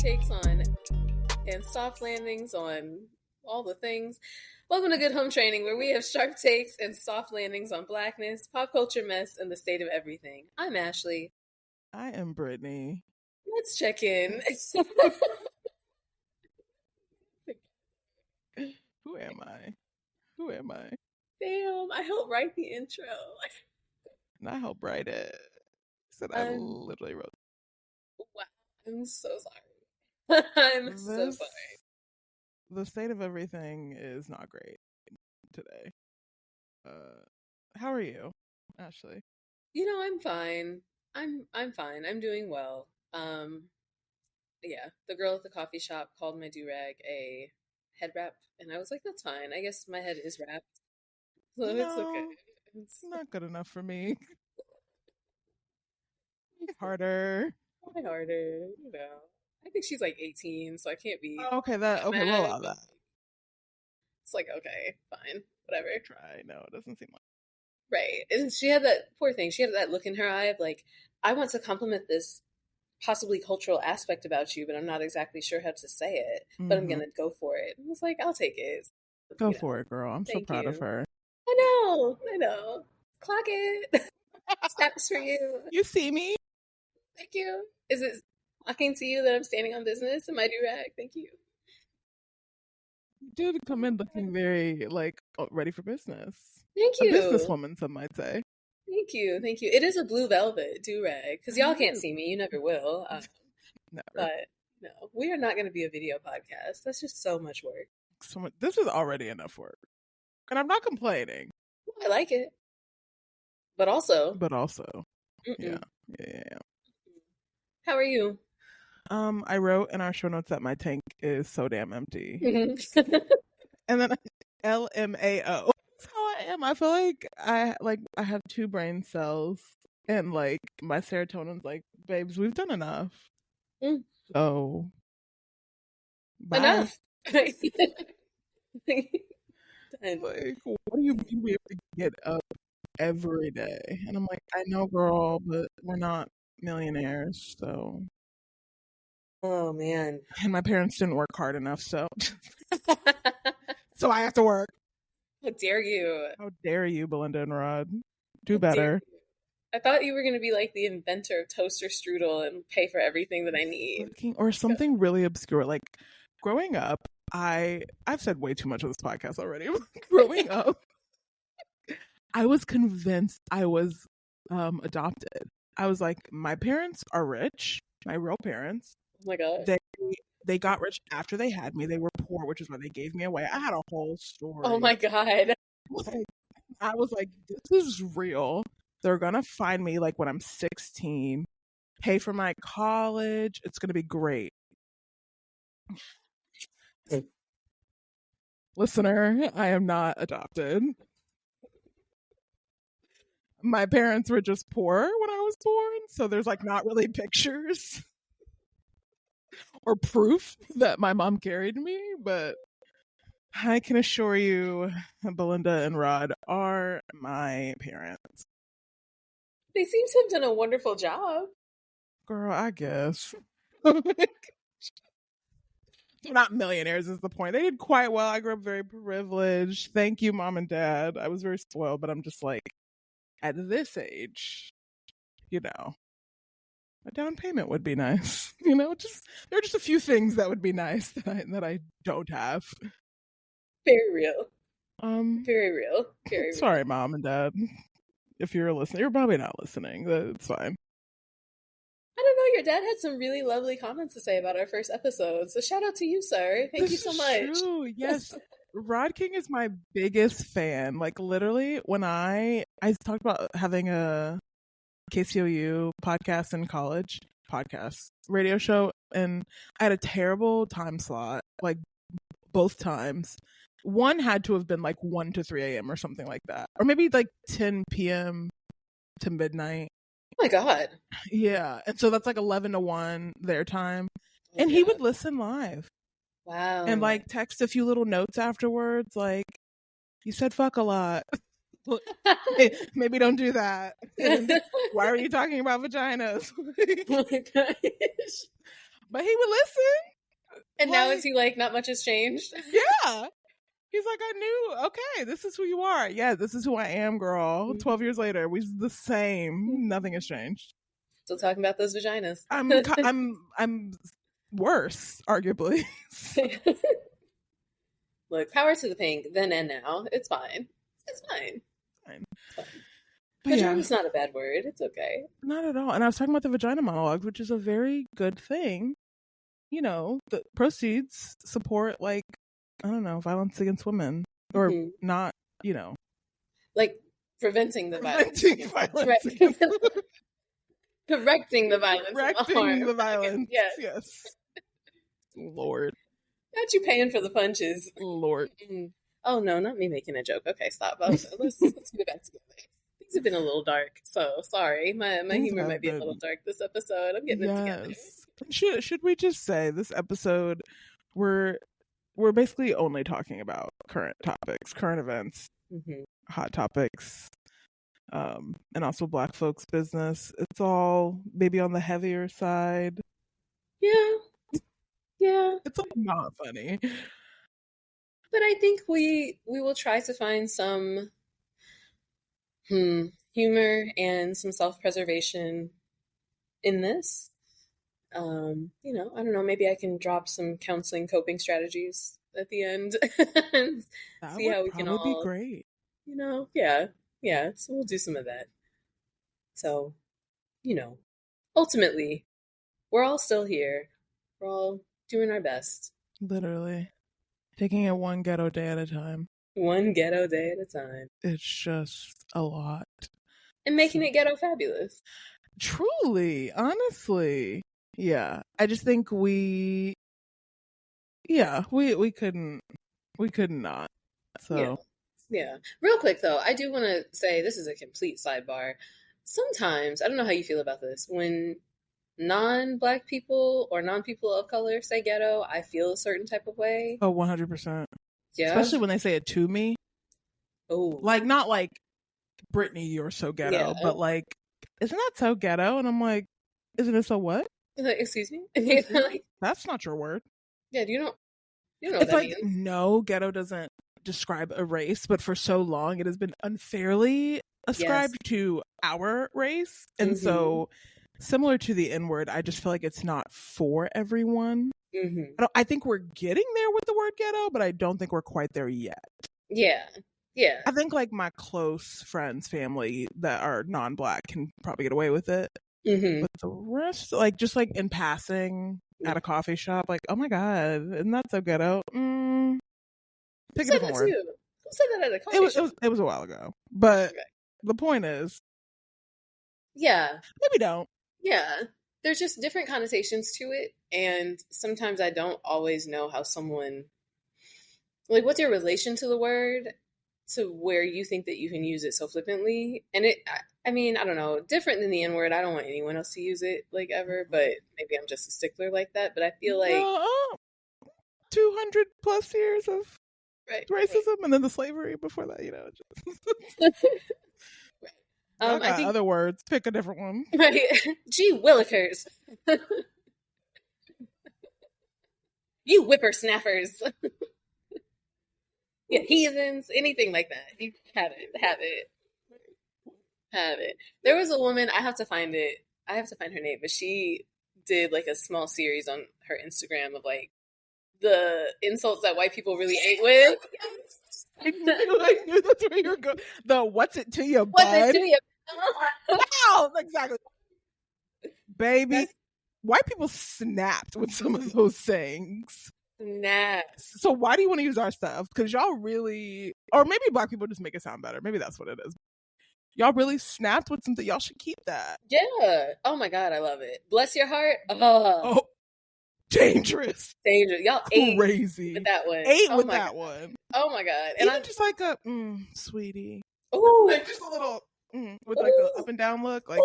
takes on and soft landings on all the things. Welcome to Good Home Training, where we have sharp takes and soft landings on blackness, pop culture mess, and the state of everything. I'm Ashley. I am Brittany. Let's check in. Who am I? Who am I? Damn, I helped write the intro. And I helped write it. So I literally wrote. Wow, I'm so sorry. I'm so sorry. The state of everything is not great today. How are you, Ashley? You know, I'm fine. I'm fine. I'm doing well. Yeah, the girl at the coffee shop called my do-rag a head wrap, and I was like, that's fine. I guess my head is wrapped. So it's okay. It's not good enough for me. Harder. Try harder, you know. I think she's like 18, so I can't be. Oh, okay, we'll allow that. It's like, okay, fine, whatever. Try. No, it doesn't seem like. Right. And she had that, poor thing, she had that look in her eye of like, I want to compliment this possibly cultural aspect about you, but I'm not exactly sure how to say it, but I'm going to go for it. I was like, I'll take it. Go for it, girl. I'm so proud of her. I know. Clock it. Snaps for you. You see me? Thank you. Is it talking to you that I'm standing on business in my do-rag? Thank you. You did come in looking very, ready for business. Thank you. A businesswoman, some might say. Thank you. It is a blue velvet do-rag, because y'all can't see me. You never will. Never. But no, we are not going to be a video podcast. That's just so much work. This is already enough work. And I'm not complaining. I like it. But also. Yeah. How are you? I wrote in our show notes that my tank is so damn empty. And then LMAO. That's how I am. I feel like I have 2 brain cells and my serotonin's like, babes, we've done enough. So bye. Enough. What do you mean we have to get up every day? And I'm like, I know, girl, but we're not millionaires, so. Oh man. And my parents didn't work hard enough, so so I have to work. How dare you? How dare you, Belinda and Rod? Do better. I thought you were going to be like the inventor of toaster strudel and pay for everything that I need. Or something really obscure. Like, growing up, I've said way too much of this podcast already. Growing up, I was convinced I was adopted. I was like, my parents are rich, my real parents. Oh my God. They got rich after they had me. They were poor, which is why they gave me away. I had a whole story. Oh my God. I was like, this is real. They're going to find me when I'm 16, pay for my college. It's going to be great. Listener, I am not adopted. My parents were just poor when I was born, so there's not really pictures or proof that my mom carried me, but I can assure you Belinda and Rod are my parents. They seem to have done a wonderful job. Girl, I guess. They're not millionaires is the point. They did quite well. I grew up very privileged. Thank you, Mom and Dad. I was very spoiled, but I'm just at this age, a down payment would be nice. There are just a few things that would be nice that I don't have. Very real. Very real. Sorry, Mom and Dad. If you're listening, you're probably not listening. That's fine. I don't know. Your dad had some really lovely comments to say about our first episode. So shout out to you, sir. Thank you so much. True. Yes. Rod King is my biggest fan. Literally, when I talked about having a KCOU podcast in college, radio show, and I had a terrible time slot, both times. One had to have been 1 to 3 a.m. or something like that. Or maybe 10 p.m. to midnight. Oh my God. Yeah. And so that's 11 to 1 their time. And he would listen live. Wow. And text a few little notes afterwards, you said fuck a lot. Maybe don't do that. And why are you talking about vaginas? Oh my gosh. But he would listen. And now is he like, not much has changed? Yeah. He's like, I knew, okay, this is who you are. Yeah, this is who I am, girl. 12 years later, we're the same. Nothing has changed. Still talking about those vaginas. I'm worse, arguably. Look, power to the pink, then and now. It's fine. It's fine. Vagina's not a bad word. It's okay. Not at all. And I was talking about the vagina monologues, which is a very good thing. You know, the proceeds support, like, I don't know, violence against women. Or not, you know. Like, preventing the violence. Correcting the violence. Correcting the violence. Yes. Lord. Not you paying for the punches. Lord. Oh, no, not me making a joke. Okay, stop. Let's get back together. Things have been a little dark, so sorry. My humor might be a little dark this episode. I'm getting it together. Should we just say this episode, we're basically only talking about current topics, current events, hot topics, and also Black folks' business. It's all maybe on the heavier side. Yeah. It's like not funny. But I think we will try to find some humor and some self-preservation in this. You know, I don't know, maybe I can drop some counseling coping strategies at the end and see how we can all be great. You know, yeah. So we'll do some of that. So, you know, ultimately, we're all still here. We're all doing our best. Literally. Taking it one ghetto day at a time. One ghetto day at a time. It's just a lot. And making it ghetto fabulous. Truly, honestly. Yeah. I just think we couldn't not. So Yeah. Real quick though, I do want to say, this is a complete sidebar. Sometimes, I don't know how you feel about this, when non-Black people or non-people of color say ghetto, I feel a certain type of way. Oh, 100%. Yeah. Especially when they say it to me. Oh. Like, not like, Brittany, you're so ghetto, but like, isn't that so ghetto? And I'm like, isn't it so what? Excuse me? That's not your word. Yeah, you know it's what that like, means. No, ghetto doesn't describe a race, but for so long it has been unfairly ascribed to our race. And so, similar to the N-word, I just feel like it's not for everyone. I think we're getting there with the word ghetto, but I don't think we're quite there yet. Yeah. I think like my close friends, family that are non-Black can probably get away with it. But the rest, like just like in passing at a coffee shop, like, oh my God, isn't that so ghetto? Pick a different word. Who said that at a coffee shop? It was a while ago. But the point is, maybe don't. Yeah. There's just different connotations to it. And sometimes I don't always know how someone, like, what's your relation to the word to where you think that you can use it so flippantly. And I mean, I don't know, different than the N-word. I don't want anyone else to use it like ever, but maybe I'm just a stickler like that. But I feel like 200 plus years of racism and then the slavery before that, you know. I think other words. Pick a different one. Right. Gee willikers. You whippersnappers. Yeah, heathens, anything like that. You have it. There was a woman, I have to find her name, but she did like a small series on her Instagram of like the insults that white people really ate with. I knew that's where you were going. The what's it to you, bud? What's it to you? Wow, exactly. Baby, white people snapped with some of those sayings. So why do you want to use our stuff? Because y'all really, or maybe Black people just make it sound better. Maybe that's what it is. Y'all really snapped with something. Y'all should keep that. Yeah. Oh my God, I love it. Bless your heart. Oh, dangerous. Y'all crazy with that one. With that one. Oh my God. And I'm just like a sweetie. Ooh, like just a little with like a up and down look, like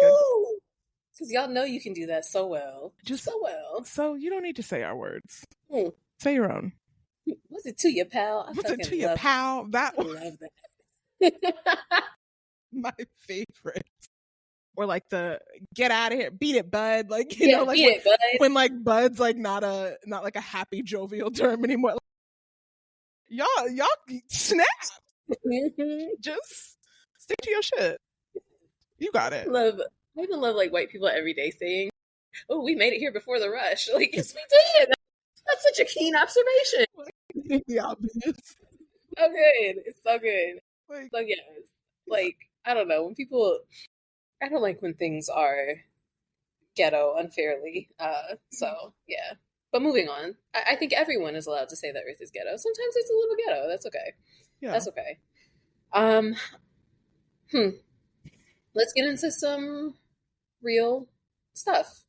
because y'all know you can do that so well, just so well. So you don't need to say our words. Say your own. What's it to you, pal? What's it to you, pal? That I one. love that. My favorite. or like the get out of here, beat it, bud. Like, you Yeah, know, like beat it, bud. when like bud's like not like a happy jovial term anymore. Like, y'all snap. Just stick to your shit. You got it. I even love like white people every day saying, "Oh, we made it here before the rush." Like, yes, we did. That's such a keen observation. The obvious. So good. It's so good. Like, So yes, like I don't know when people. I don't like when things are ghetto unfairly. So yeah. But moving on, I think everyone is allowed to say that Earth is ghetto. Sometimes it's a little ghetto. That's okay. yeah. That's okay. Um, Let's get into some real stuff.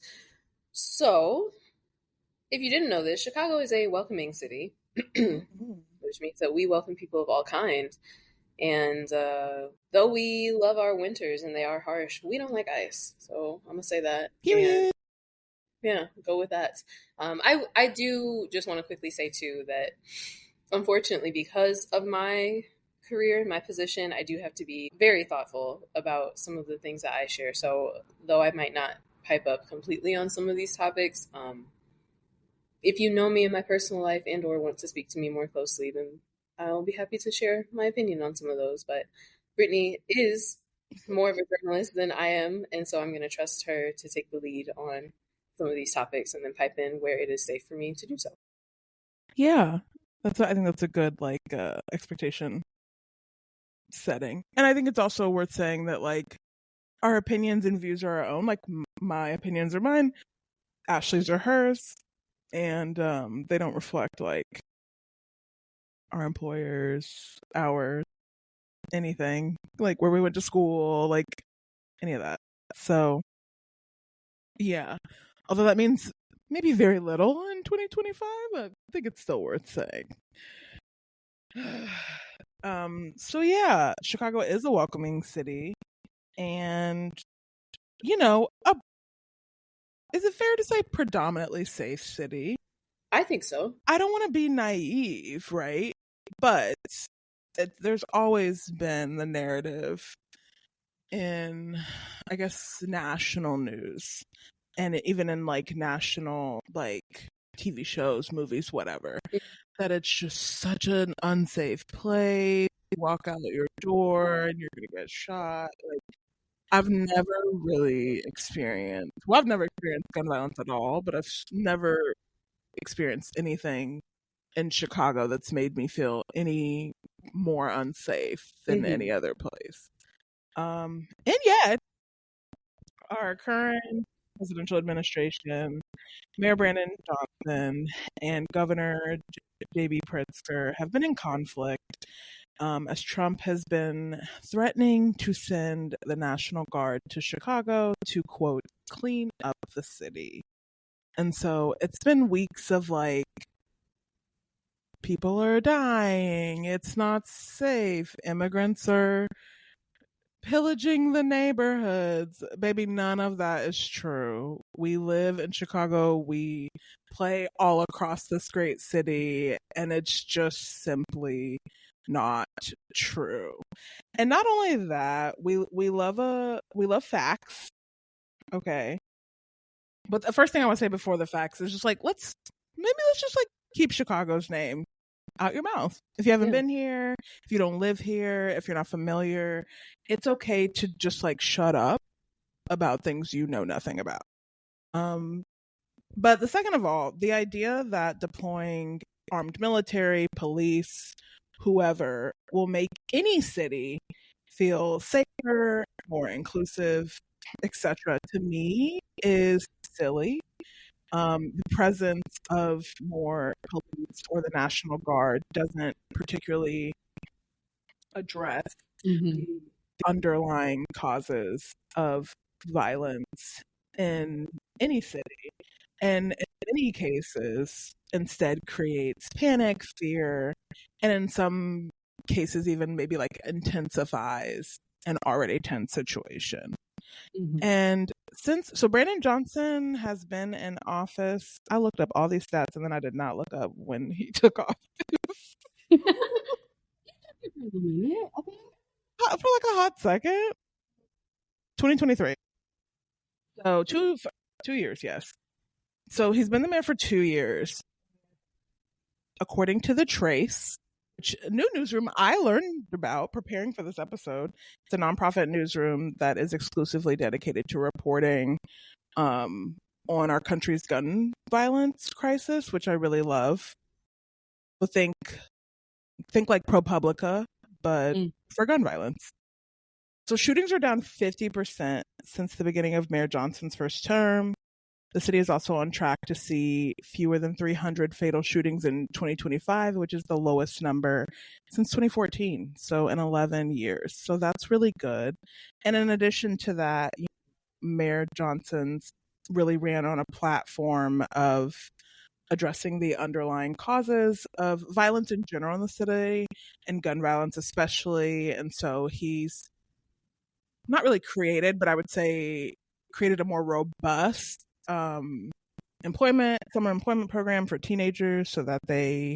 So, if you didn't know this, Chicago is a welcoming city, which means that we welcome people of all kinds. And though we love our winters and they are harsh, we don't like ice. So I'm gonna say that. And yeah, go with that. I do just want to quickly say too that unfortunately, because of my career, my position, I do have to be very thoughtful about some of the things that I share. So though I might not pipe up completely on some of these topics, if you know me in my personal life and or want to speak to me more closely, then I'll be happy to share my opinion on some of those. But Brittany is more of a journalist than I am, and so I'm going to trust her to take the lead on some of these topics and then pipe in where it is safe for me to do so. Yeah, I think that's a good like expectation setting, and I think it's also worth saying that like our opinions and views are our own. Like my opinions are mine, Ashley's are hers, and they don't reflect like our employers, our anything, like where we went to school, like any of that. So yeah, although that means maybe very little in 2025, I think it's still worth saying. So yeah, Chicago is a welcoming city, and you know, is it fair to say predominantly safe city? I think so. I don't want to be naive, right? But there's always been the narrative in, I guess, national news, and even in like national like TV shows, movies, whatever, that it's just such an unsafe place. You walk out your door and you're gonna get shot. Like I've never really experienced. Well, I've never experienced gun violence at all, but I've never experienced anything in Chicago that's made me feel any more unsafe than any other place. And yet, our current presidential administration, Mayor Brandon Johnson and Governor J.B. Pritzker have been in conflict as Trump has been threatening to send the National Guard to Chicago to, quote, clean up the city. And so it's been weeks of like, people are dying, it's not safe, immigrants are pillaging the neighborhoods. Baby, none of that is true. We live in Chicago, we play all across this great city, and it's just simply not true. And not only that, we love facts. Okay. But the first thing I want to say before the facts is just like let's just like keep Chicago's name out your mouth. If you haven't been here, if you don't live here, if you're not familiar, it's okay to just like shut up about things you know nothing about. But the second of all, the idea that deploying armed military, police, whoever will make any city feel safer, more inclusive, etc., to me is silly. The presence of more police or the National Guard doesn't particularly address the underlying causes of violence in any city. And in many cases, instead creates panic, fear, and in some cases, even maybe like intensifies an already tense situation. And so Brandon Johnson has been in office. I looked up all these stats and then I did not look up when he took office. For like a hot second. 2023. So 2 years, yes. So he's been the mayor for 2 years. According to the Trace, which a new newsroom I learned about preparing for this episode. It's a nonprofit newsroom that is exclusively dedicated to reporting on our country's gun violence crisis, which I really love. So think like ProPublica, but for gun violence. So shootings are down 50% since the beginning of Mayor Johnson's first term. The city is also on track to see fewer than 300 fatal shootings in 2025, which is the lowest number since 2014, so in 11 years. So that's really good. And in addition to that, Mayor Johnson's really ran on a platform of addressing the underlying causes of violence in general in the city and gun violence especially. And so he's not really created, but I would say created a more robust summer employment program for teenagers so that they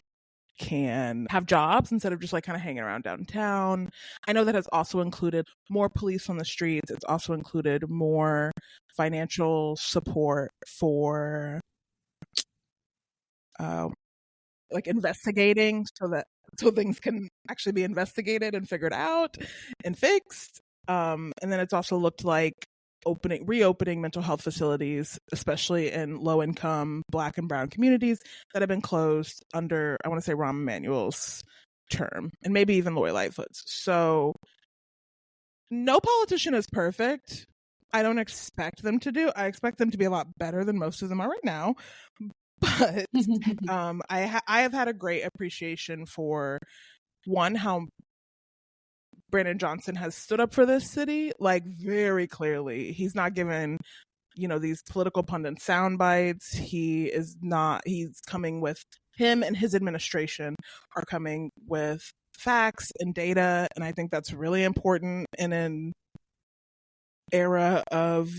can have jobs instead of just like kind of hanging around downtown. I know that has also included more police on the streets. It's also included more financial support for like investigating so things can actually be investigated and figured out and fixed. And then it's also looked like reopening mental health facilities, especially in low income Black and Brown communities that have been closed under, I want to say, Rahm Emanuel's term, and maybe even Lori Lightfoot's. So no politician is perfect. I don't expect them to do. I expect them to be a lot better than most of them are right now. But I have had a great appreciation for, one, how Brandon Johnson has stood up for this city, like very clearly. He's not given, these political pundit sound bites. He's coming with, him and his administration are coming with facts and data. And I think that's really important in an era of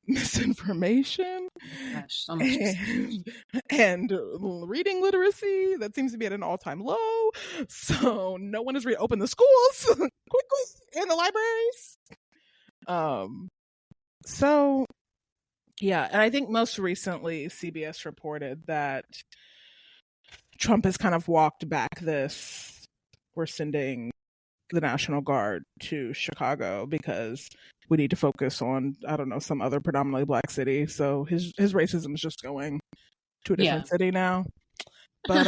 misinformation. Gosh, so much. And reading literacy that seems to be at an all-time low. So no one has reopened the schools quickly and the libraries. So yeah, and I think most recently CBS reported that Trump has kind of walked back this, we're sending the National Guard to Chicago because we need to focus on, I don't know, some other predominantly Black city. So his racism is just going to a different city now. But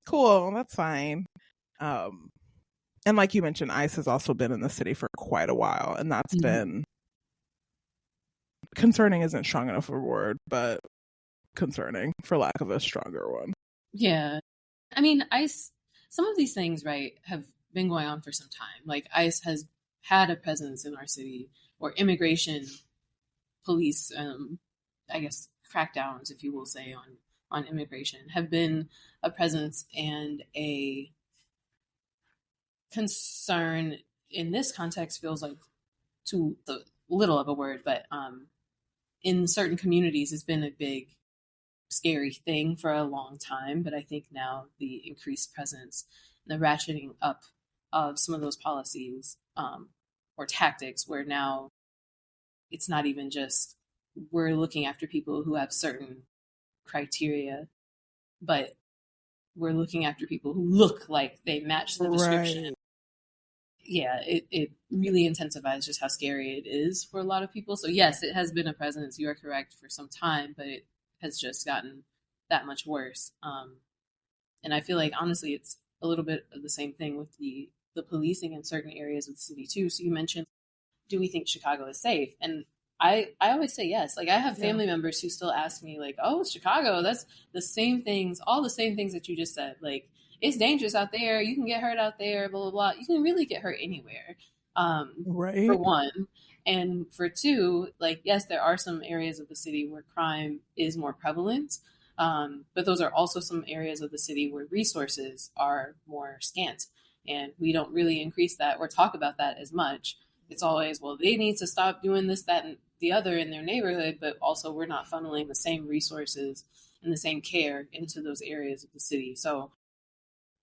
cool, that's fine. And like you mentioned, ICE has also been in the city for quite a while, and that's been concerning. Isn't strong enough of a word, but concerning for lack of a stronger one. Yeah, I mean, ICE. Some of these things, right, have been going on for some time. Like ICE has had a presence in our city, or immigration police, I guess crackdowns, if you will say, on immigration have been a presence and a concern. In this context, feels like too little of a word, but in certain communities, it's been a big, scary thing for a long time. But I think now the increased presence, the ratcheting up of some of those policies or tactics, where now it's not even just we're looking after people who have certain criteria, but we're looking after people who look like they match the description. Right. Yeah, it really intensifies just how scary it is for a lot of people. So yes, it has been a presence, you are correct, for some time, but it has just gotten that much worse. And I feel like, honestly, it's a little bit of the same thing with the policing in certain areas of the city too. So you mentioned, do we think Chicago is safe? And I always say yes. Like I have family members who still ask me like, oh, Chicago, that's the same things, all the same things that you just said. Like it's dangerous out there. You can get hurt out there, blah, blah, blah. You can really get hurt anywhere. Right. For one. And for two, like, yes, there are some areas of the city where crime is more prevalent. But those are also some areas of the city where resources are more scant. And we don't really increase that or talk about that as much. It's always, well, they need to stop doing this, that, and the other in their neighborhood, but also we're not funneling the same resources and the same care into those areas of the city. So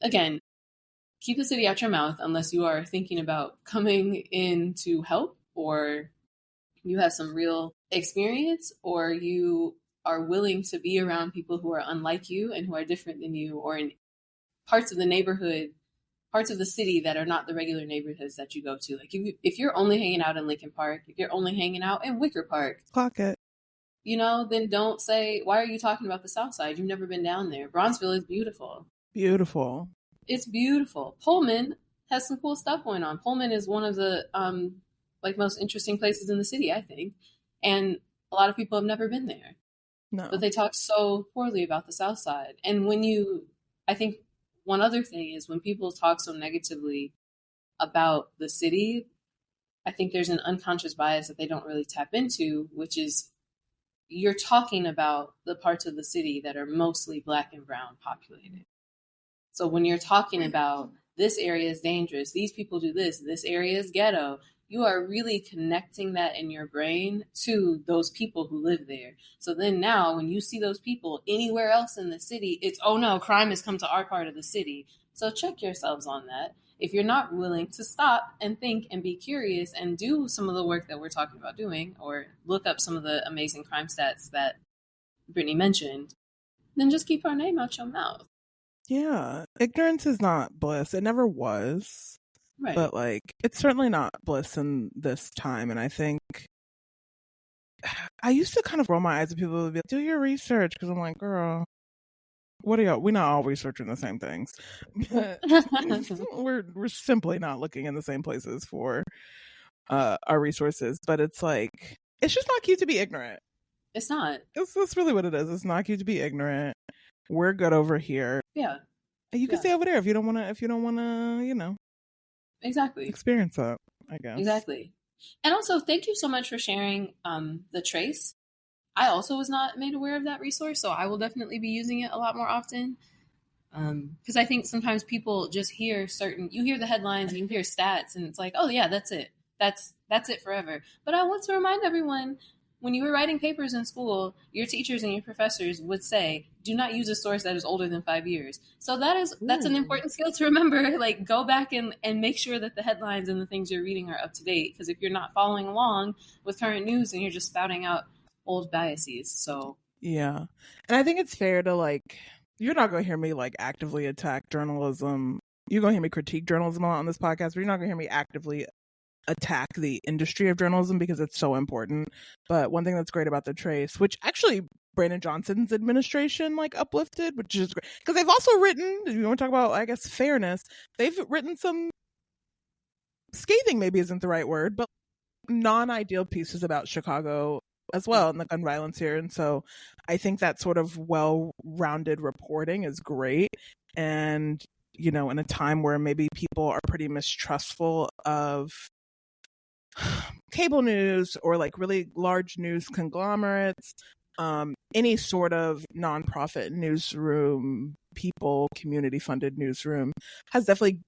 again, keep the city out your mouth unless you are thinking about coming in to help or you have some real experience, or you are willing to be around people who are unlike you and who are different than you, or in parts of the neighborhood, parts of the city that are not the regular neighborhoods that you go to. Like if you're only hanging out in Lincoln Park, if you're only hanging out in Wicker Park, Clock it. then don't say, why are you talking about the South Side? You've never been down there. Bronzeville is beautiful. Beautiful. It's beautiful. Pullman has some cool stuff going on. Pullman is one of the most interesting places in the city, I think. And a lot of people have never been there. No. But they talk so poorly about the South Side. And I think one other thing is when people talk so negatively about the city, I think there's an unconscious bias that they don't really tap into, which is you're talking about the parts of the city that are mostly Black and brown populated. So when you're talking about this area is dangerous, these people do this area is ghetto, you are really connecting that in your brain to those people who live there. So then now when you see those people anywhere else in the city, it's, oh no, crime has come to our part of the city. So check yourselves on that. If you're not willing to stop and think and be curious and do some of the work that we're talking about doing, or look up some of the amazing crime stats that Brittany mentioned, then just keep our name out your mouth. Yeah. Ignorance is not bliss. It never was. Right. But it's certainly not bliss in this time. And I think I used to kind of roll my eyes at people who would be like, do your research. Because I'm like, girl, what are y'all? We're not all researching the same things. But we're simply not looking in the same places for our resources. But it's it's just not cute to be ignorant. It's not. That's really what it is. It's not cute to be ignorant. We're good over here. Yeah. And you can stay over there if you don't want to, Exactly. experience that, I guess. Exactly. And also, thank you so much for sharing the trace. I also was not made aware of that resource, so I will definitely be using it a lot more often. Because I think sometimes people just hear you hear the headlines and you hear stats, and it's like, oh yeah, that's it. That's it forever. But I want to remind everyone, when you were writing papers in school, your teachers and your professors would say, do not use a source that is older than 5 years. So that's an important skill to remember. Go back and make sure that the headlines and the things you're reading are up to date. Because if you're not following along with current news, then you're just spouting out old biases. So yeah. And I think it's fair to you're not going to hear me actively attack journalism. You're going to hear me critique journalism a lot on this podcast, but you're not going to hear me actively attack the industry of journalism because it's so important. But one thing that's great about the trace, which actually Brandon Johnson's administration uplifted, which is great, because they've also written, if you want to talk about, I guess, fairness, they've written some scathing, maybe isn't the right word, but non-ideal pieces about Chicago as well, and the gun violence here. And so I think that sort of well-rounded reporting is great. And in a time where maybe people are pretty mistrustful of cable news or really large news conglomerates, any sort of nonprofit newsroom, community funded newsroom has definitely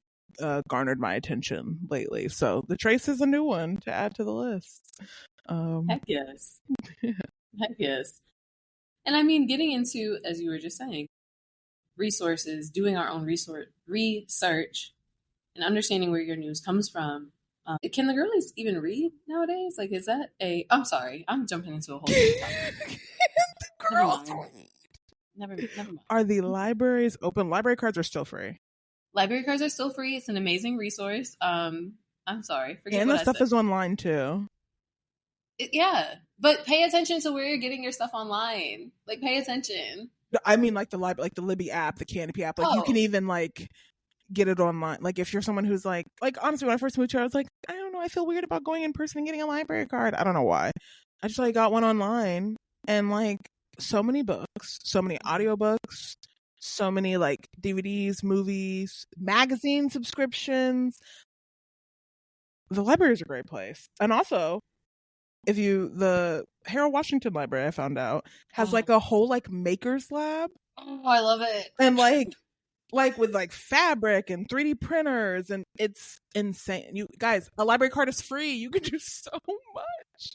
garnered my attention lately. So the trace is a new one to add to the list. Heck yes. Heck yes. And I mean, getting into, as you were just saying, resources, doing our own research and understanding where your news comes from. Can the girlies even read nowadays? Is that I'm sorry, I'm jumping into a whole new topic. Girls, never mind. Are the libraries open? Library cards are still free. Library cards are still free. It's an amazing resource. I'm sorry. Forget and what the stuff is online too. Yeah, but pay attention to where you're getting your stuff online. Pay attention. I mean, the Libby app, the Canopy app. You can even get it online. If you're someone who's honestly, when I first moved here, I was I don't know, I feel weird about going in person and getting a library card. I don't know why. I just got one online, and so many books, so many audiobooks, so many DVDs, movies, magazine subscriptions. The library is a great place. And also, the Harold Washington Library, I found out, has a whole maker's lab. Oh, I love it. And with fabric and 3D printers, and it's insane. You guys, a library card is free. You can do so much.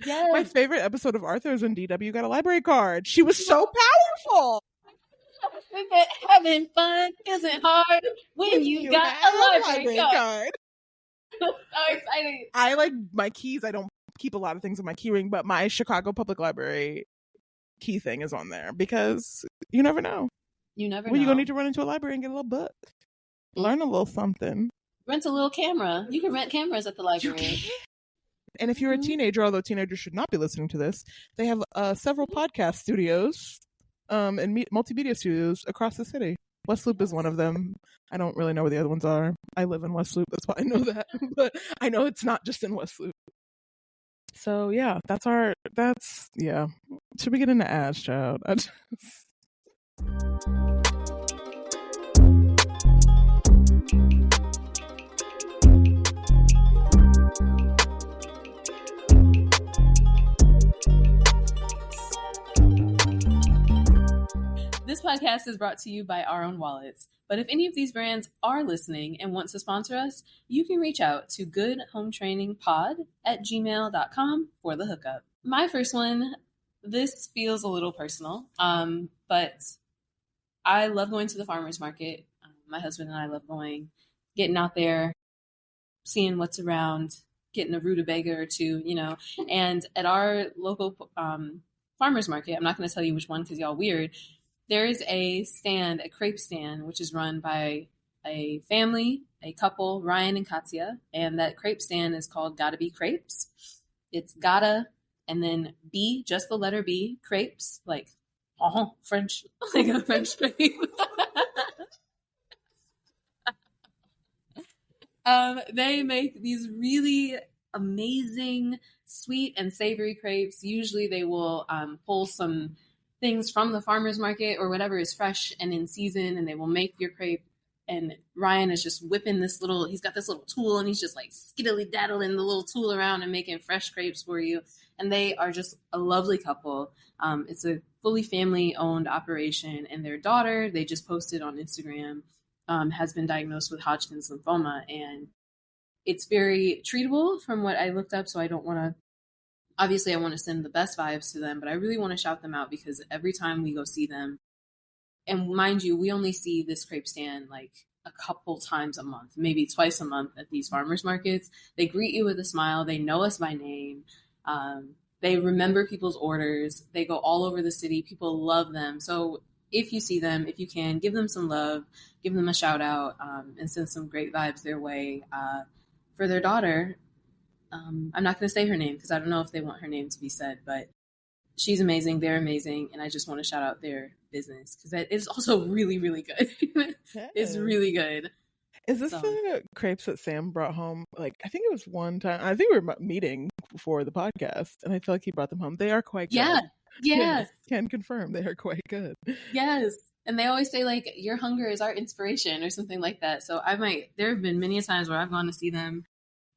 Yes. My favorite episode of Arthur is when DW got a library card. She was so powerful. Having fun isn't hard when you got a library card. I'm so excited. I my keys. I don't keep a lot of things in my keyring, but my Chicago Public Library key thing is on there because you never know. You never Well, you're going to know. need to run into a library and get a little book. Learn a little something. Rent a little camera. You can rent cameras at the library. And if you're a teenager, although teenagers should not be listening to this, they have several podcast studios and multimedia studios across the city. West Loop is one of them. I don't really know where the other ones are. I live in West Loop, that's why I know that. But I know it's not just in West Loop. So yeah, yeah. Should we get into ads, child? This podcast is brought to you by our own wallets. But if any of these brands are listening and want to sponsor us, you can reach out to goodhometrainingpod@gmail.com for the hookup. My first one, this feels a little personal, but I love going to the farmer's market. My husband and I love getting out there, seeing what's around, getting a rutabaga or two, And at our local farmer's market, I'm not going to tell you which one because y'all weird, there is a crepe stand, which is run by a family, a couple, Ryan and Katya, and that crepe stand is called Gotta Be Crepes. It's gotta, and then B, just the letter B, crepes, like French, like a French crepe. They make these really amazing, sweet and savory crepes. Usually they will pull some things from the farmer's market or whatever is fresh and in season, and they will make your crepe. And Ryan is just whipping he's got this little tool, and he's just like skiddly daddling the little tool around and making fresh crepes for you. And they are just a lovely couple. It's a fully family owned operation, and their daughter, they just posted on Instagram, has been diagnosed with Hodgkin's lymphoma, and it's very treatable from what I looked up. So I don't want to, obviously I want to send the best vibes to them, but I really want to shout them out because every time we go see them, and mind you, we only see this crepe stand like a couple times a month, maybe twice a month at these farmers markets. They greet you with a smile. They know us by name. They remember people's orders. They go all over the city. People love them. So if you see them, if you can, give them some love, give them a shout out, and send some great vibes their way. For their daughter, I'm not going to say her name because I don't know if they want her name to be said, but she's amazing. They're amazing. And I just want to shout out their business because that is also really, really good. It's really good. Is this the crepes that Sam brought home? Like, I think it was one time. I think we were meeting before the podcast, and I feel like he brought them home. They are quite good. Yeah. Can confirm they are quite good. Yes. And they always say, like, your hunger is our inspiration or something like that. So there have been many times where I've gone to see them,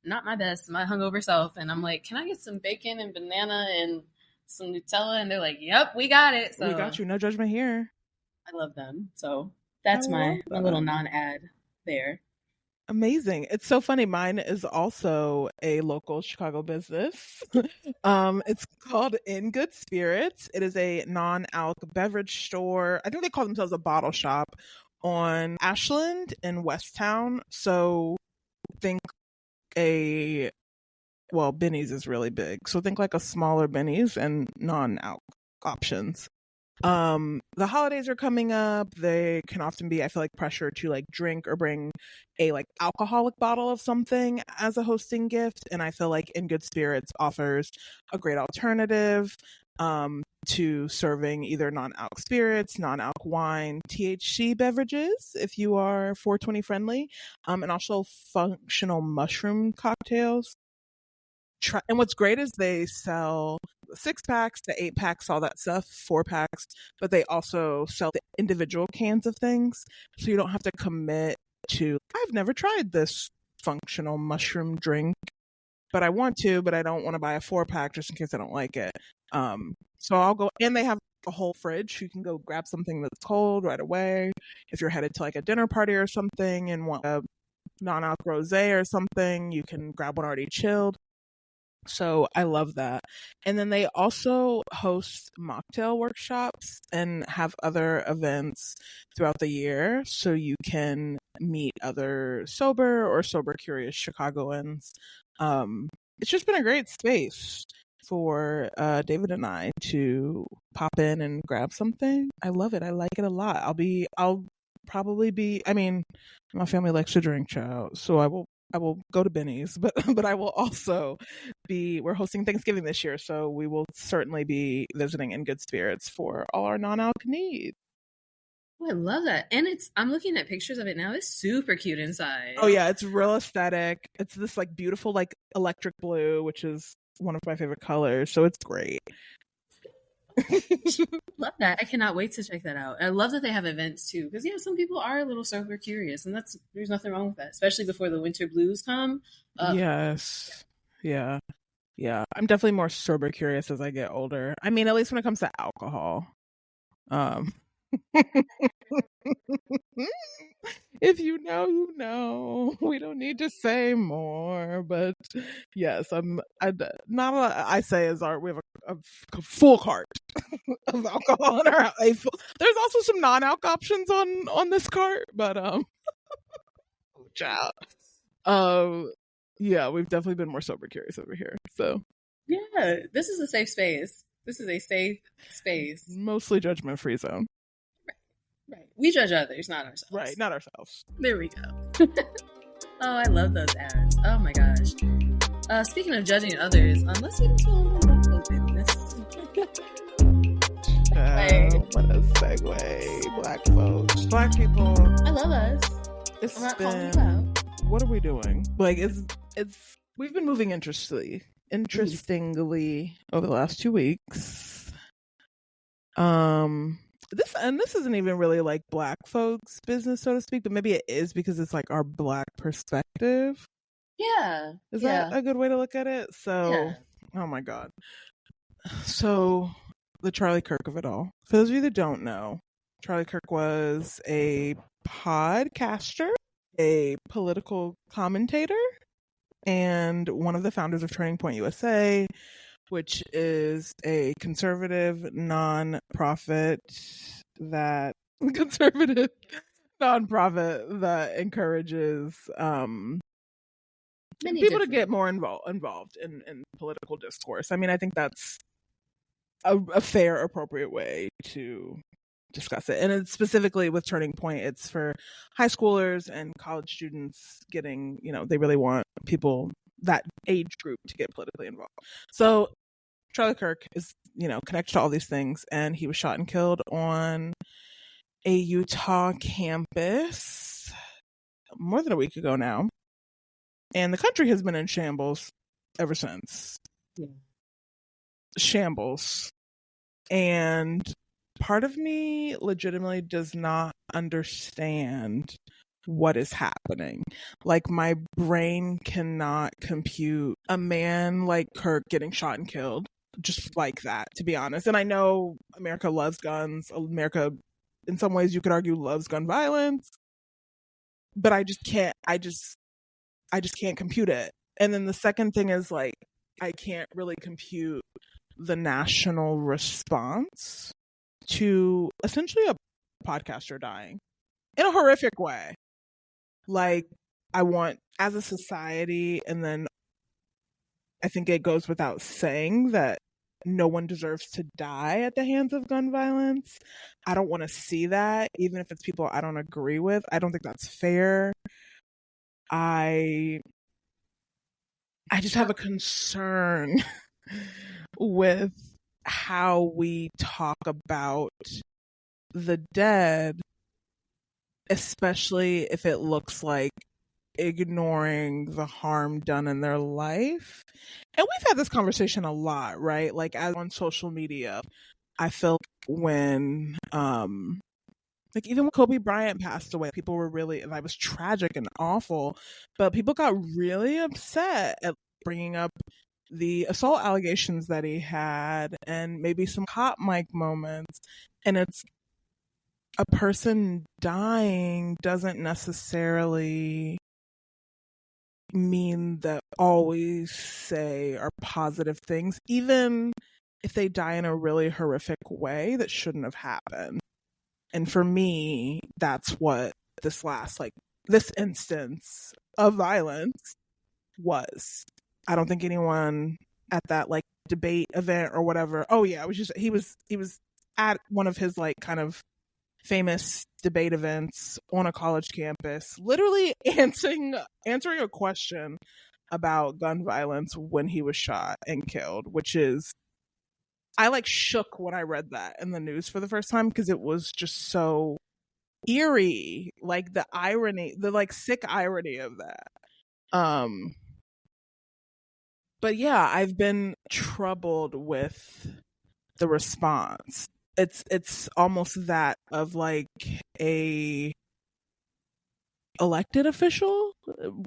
not my best, my hungover self, and I'm like, can I get some bacon and banana and some Nutella? And they're like, yep, we got it. So we got you. No judgment here. I love them. So that's my little non-ad there. Amazing. It's so funny. Mine is also a local Chicago business. It's called In Good Spirits. It is a non-alc beverage store. I think they call themselves a bottle shop on Ashland in Westtown. So think Benny's is really big. So think like a smaller Benny's and non-alc options. The holidays are coming up. They can often be, I feel like, pressure to like drink or bring a like alcoholic bottle of something as a hosting gift. And I feel like In Good Spirits offers a great alternative to serving either non-alc spirits, non-alc wine, THC beverages if you are 420 friendly, and also functional mushroom cocktails. And what's great is they sell 6-packs to 8-packs, all that stuff, 4-packs, but they also sell the individual cans of things. So you don't have to commit to, I've never tried this functional mushroom drink, but I want to, but I don't want to buy a 4-pack just in case I don't like it. So I'll go, and they have a whole fridge. You can go grab something that's cold right away. If you're headed to like a dinner party or something and want a non-alc rosé or something, you can grab one already chilled. So I love that. And then they also host mocktail workshops and have other events throughout the year. So you can meet other sober or sober curious Chicagoans it's just been a great space for David and I to pop in and grab something. I love it. I like it a lot. I'll probably be, I mean, my family likes to drink, child, so I will go to Benny's, but I will also we're hosting Thanksgiving this year, so we will certainly be visiting in good spirits for all our non-alc needs. Oh, I love that. And I'm looking at pictures of it now. It's super cute inside. Oh yeah, it's real aesthetic. It's this like beautiful like electric blue, which is one of my favorite colors, so it's great. Love that. I cannot wait to check that out. I love that they have events too, because some people are a little sober curious, and there's nothing wrong with that, especially before the winter blues come. Yes. Yeah. Yeah. I'm definitely more sober curious as I get older. I mean, at least when it comes to alcohol. Um if you know, you know. We don't need to say more, but yes, not a, I say is we have a full cart of alcohol in our there's also some non-alc options on this cart, but child. Yeah, we've definitely been more sober curious over here. So Yeah, this is a safe space. This is a safe space. Mostly judgment free zone. Right. We judge others, not ourselves. Right, not ourselves. There we go. Oh, I love those ads. Oh my gosh. Speaking of judging others, let's get into a little business. What a segue. Black folks. Black people. I love us. It's I'm not calling you out. What are we doing? Like it's we've been moving interestingly over the last 2 weeks. This isn't even really like Black folks' business, so to speak, but maybe it is because it's like our Black perspective. Yeah. Is that a good way to look at it? So, oh my God. So, the Charlie Kirk of it all. For those of you that don't know, Charlie Kirk was a podcaster, a political commentator, and one of the founders of Turning Point USA, which is a conservative nonprofit that encourages people to get more involved in political discourse. I mean, I think that's a fair, appropriate way to discuss it. And it's specifically with Turning Point, it's for high schoolers and college students getting, they really want people that age group to get politically involved. So Charlie Kirk is, connected to all these things, and he was shot and killed on a Utah campus more than a week ago now. And the country has been in shambles ever since. Yeah. Shambles. And part of me legitimately does not understand what is happening. Like, my brain cannot compute a man like Kirk getting shot and killed just like that, to be honest. And I know America loves guns. America, in some ways, you could argue, loves gun violence. But I just can't compute it. And then the second thing is, like, I can't really compute the national response to essentially a podcaster dying in a horrific way. Like, I want, as a society, and then I think it goes without saying that no one deserves to die at the hands of gun violence. I don't want to see that, even if it's people I don't agree with. I don't think that's fair. I just have a concern with how we talk about the dead, especially if it looks like ignoring the harm done in their life. And we've had this conversation a lot, right? Like, as on social media, I felt when like, even when Kobe Bryant passed away, people were really, and that was tragic and awful, but people got really upset at bringing up the assault allegations that he had and maybe some hot mic moments. And it's, a person dying doesn't necessarily mean that always say are positive things, even if they die in a really horrific way that shouldn't have happened. And for me, that's what this instance of violence was. I don't think anyone at that like debate event or whatever. Oh yeah, it was just he was at one of his like kind of famous debate events on a college campus, literally answering a question about gun violence when he was shot and killed, which is I like shook when I read that in the news for the first time because it was just so eerie, like the irony, the like sick irony of that. Um but yeah, I've been troubled with the response. It's almost that of like a elected official,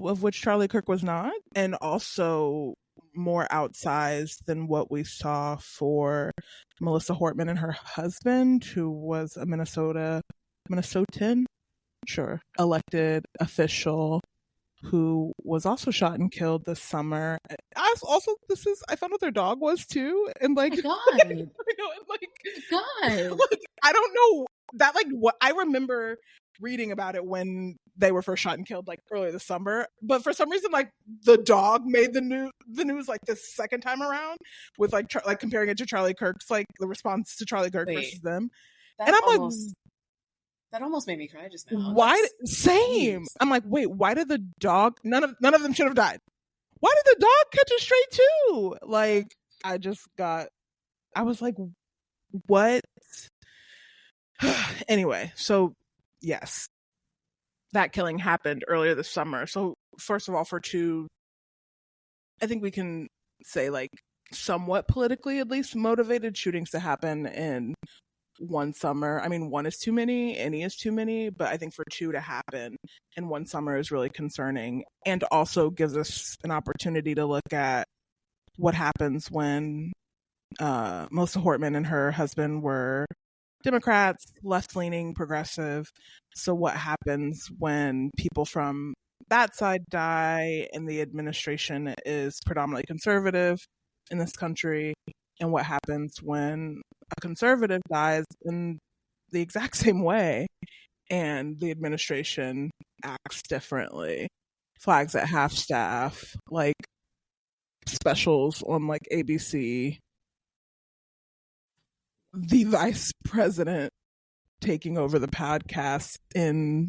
of which Charlie Kirk was not, and also more outsized than what we saw for Melissa Hortman and her husband, who was a Minnesotan, sure, elected official who was also shot and killed this summer. I found out their dog was too, and like, oh my God, you know, and like, God, like I don't know that like what I remember reading about it when they were first shot and killed like earlier this summer, but for some reason like the dog made the news like the second time around with like like comparing it to Charlie Kirk's like the response to Charlie Kirk versus them, and I'm like, that almost made me cry just now. Why? Same. Geez. I'm like, wait, why did the dog? None of them should have died. Why did the dog catch it straight too? Like, I was like, what? Anyway, so yes, that killing happened earlier this summer. So first of all, I think we can say like somewhat politically at least motivated shootings to happen in one summer. I mean, one is too many, any is too many, but I think for two to happen in one summer is really concerning, and also gives us an opportunity to look at what happens when Melissa Hortman and her husband were Democrats, left-leaning, progressive. So what happens when people from that side die and the administration is predominantly conservative in this country, and what happens when a conservative dies in the exact same way and the administration acts differently. Flags at half staff, like specials on like ABC, the vice president taking over the podcast in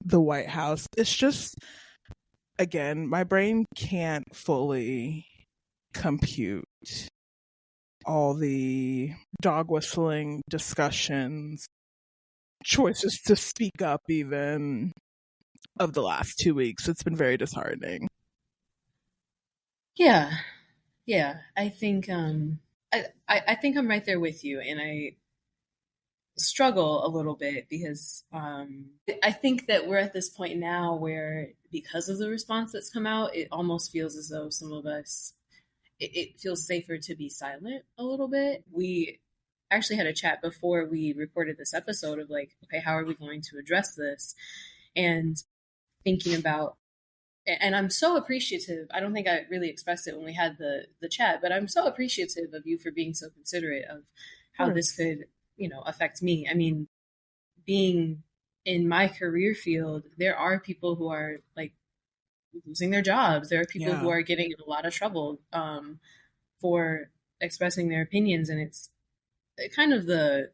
the White House. It's just, again, my brain can't fully compute all the dog whistling discussions, choices to speak up even of the last 2 weeks. It's been very disheartening. Yeah. I think I think I'm right there with you, and I struggle a little bit because I think that we're at this point now where, because of the response that's come out, it almost feels as though some of us, it feels safer to be silent a little bit. We actually had a chat before we recorded this episode of like, okay, how are we going to address this? And thinking about, and I'm so appreciative. I don't think I really expressed it when we had the chat, but I'm so appreciative of you for being so considerate of how this could, affect me. I mean, being in my career field, there are people who are like losing their jobs. There are people who are getting in a lot of trouble for expressing their opinions, and it's kind of the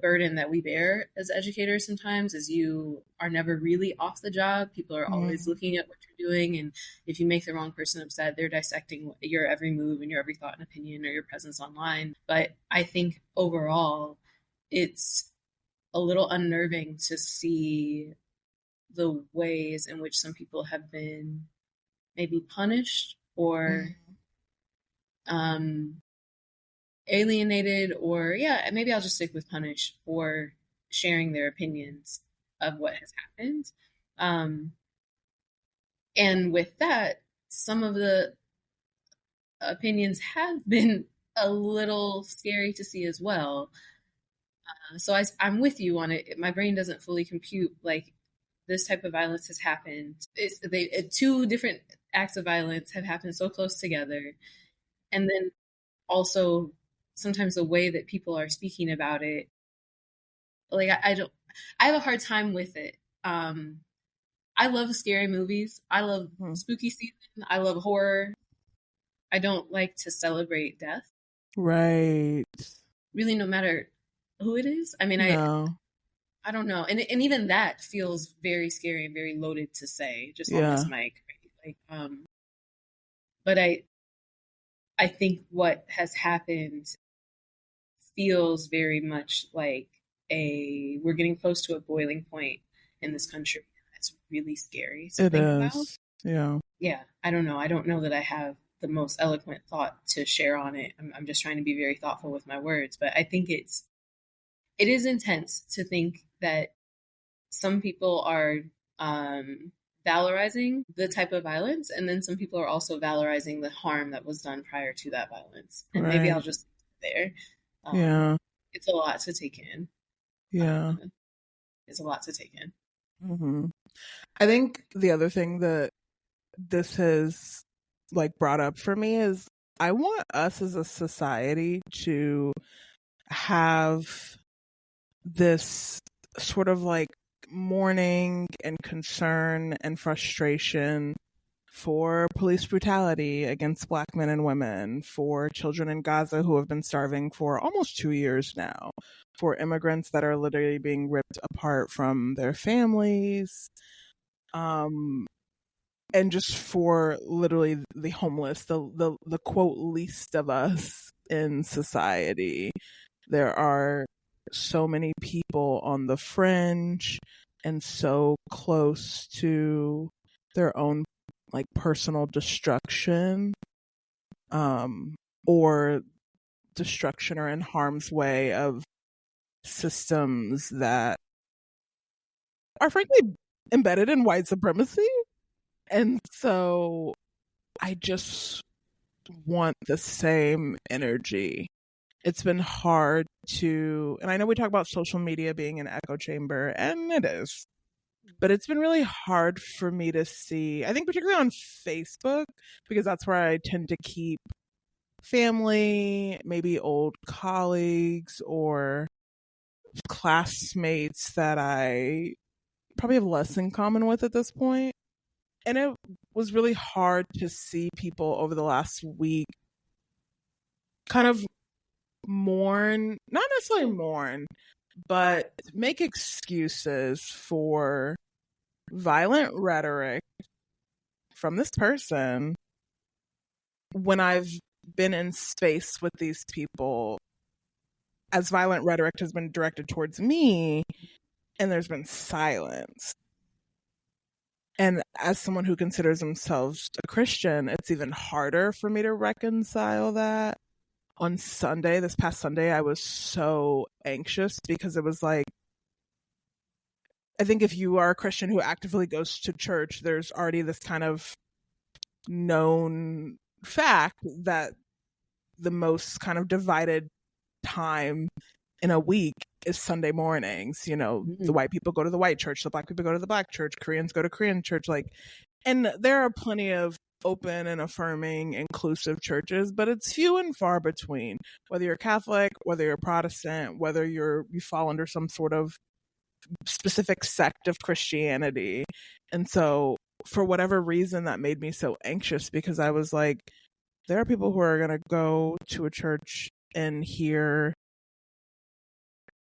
burden that we bear as educators sometimes is you are never really off the job. People are always looking at what you're doing, and if you make the wrong person upset, they're dissecting your every move and your every thought and opinion or your presence online. But I think overall it's a little unnerving to see the ways in which some people have been maybe punished or alienated, or maybe I'll just stick with punished for sharing their opinions of what has happened. And with that, some of the opinions have been a little scary to see as well. So I'm with you on it. My brain doesn't fully compute like this type of violence has happened. Two different acts of violence have happened so close together, and then also sometimes the way that people are speaking about it, like I have a hard time with it. I love scary movies. I love spooky season. I love horror. I don't like to celebrate death. Right. Really, no matter who it is. I mean, No. I don't know. And even that feels very scary and very loaded to say just on Yeah. this mic. Like, but I think what has happened feels very much like we're getting close to a boiling point in this country. That's really scary to It think about. is. Yeah. Yeah, I don't know. I don't know that I have the most eloquent thought to share on it. I'm just trying to be very thoughtful with my words, but I think it is intense to think that some people are valorizing the type of violence, and then some people are also valorizing the harm that was done prior to that violence. And maybe I'll just there. Yeah. It's a lot to take in. Yeah. It's a lot to take in. Mm-hmm. I think the other thing that this has like brought up for me is I want us as a society to have this sort of like mourning and concern and frustration for police brutality against Black men and women, for children in Gaza who have been starving for almost 2 years now, for immigrants that are literally being ripped apart from their families, and just for literally the homeless, the quote least of us in society. There are so many people on the fringe and so close to their own like personal destruction, or destruction or in harm's way of systems that are frankly embedded in white supremacy. And so I just want the same energy. It's been hard to, and I know we talk about social media being an echo chamber, and it is, but it's been really hard for me to see, I think particularly on Facebook, because that's where I tend to keep family, maybe old colleagues or classmates that I probably have less in common with at this point. And it was really hard to see people over the last week kind of mourn, not necessarily mourn, but make excuses for violent rhetoric from this person when I've been in space with these people as violent rhetoric has been directed towards me and there's been silence. And as someone who considers themselves a Christian, it's even harder for me to reconcile that. On Sunday, this past Sunday, I was so anxious because it was like, I think if you are a Christian who actively goes to church, there's already this kind of known fact that the most kind of divided time in a week is Sunday mornings. You know, the white people go to the white church, the Black people go to the Black church, Koreans go to Korean church. Like, and there are plenty of open and affirming, inclusive churches, but it's few and far between. Whether you're Catholic, whether you're Protestant, whether you fall under some sort of specific sect of Christianity. And so, for whatever reason, that made me so anxious because I was like, there are people who are going to go to a church and hear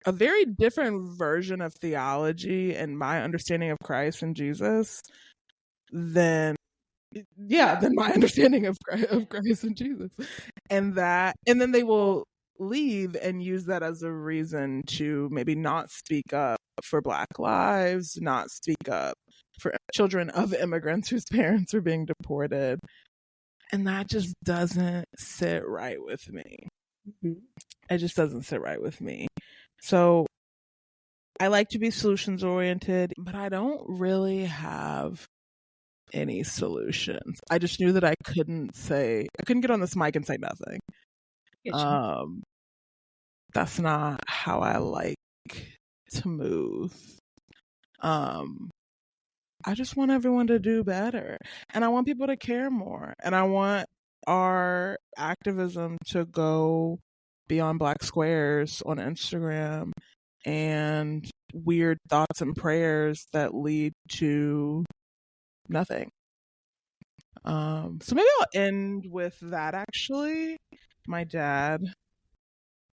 a very different version of theology and my understanding of Christ and Jesus than my understanding of Christ and Jesus. And then they will leave and use that as a reason to maybe not speak up for Black lives, not speak up for children of immigrants whose parents are being deported. And that just doesn't sit right with me. It just doesn't sit right with me. So I like to be solutions oriented, but I don't really have any solutions. I just knew that I couldn't get on this mic and say nothing. That's not how I like to move. I just want everyone to do better, and I want people to care more, and I want our activism to go beyond Black squares on Instagram and weird thoughts and prayers that lead to nothing. So maybe I'll end with that. Actually, my dad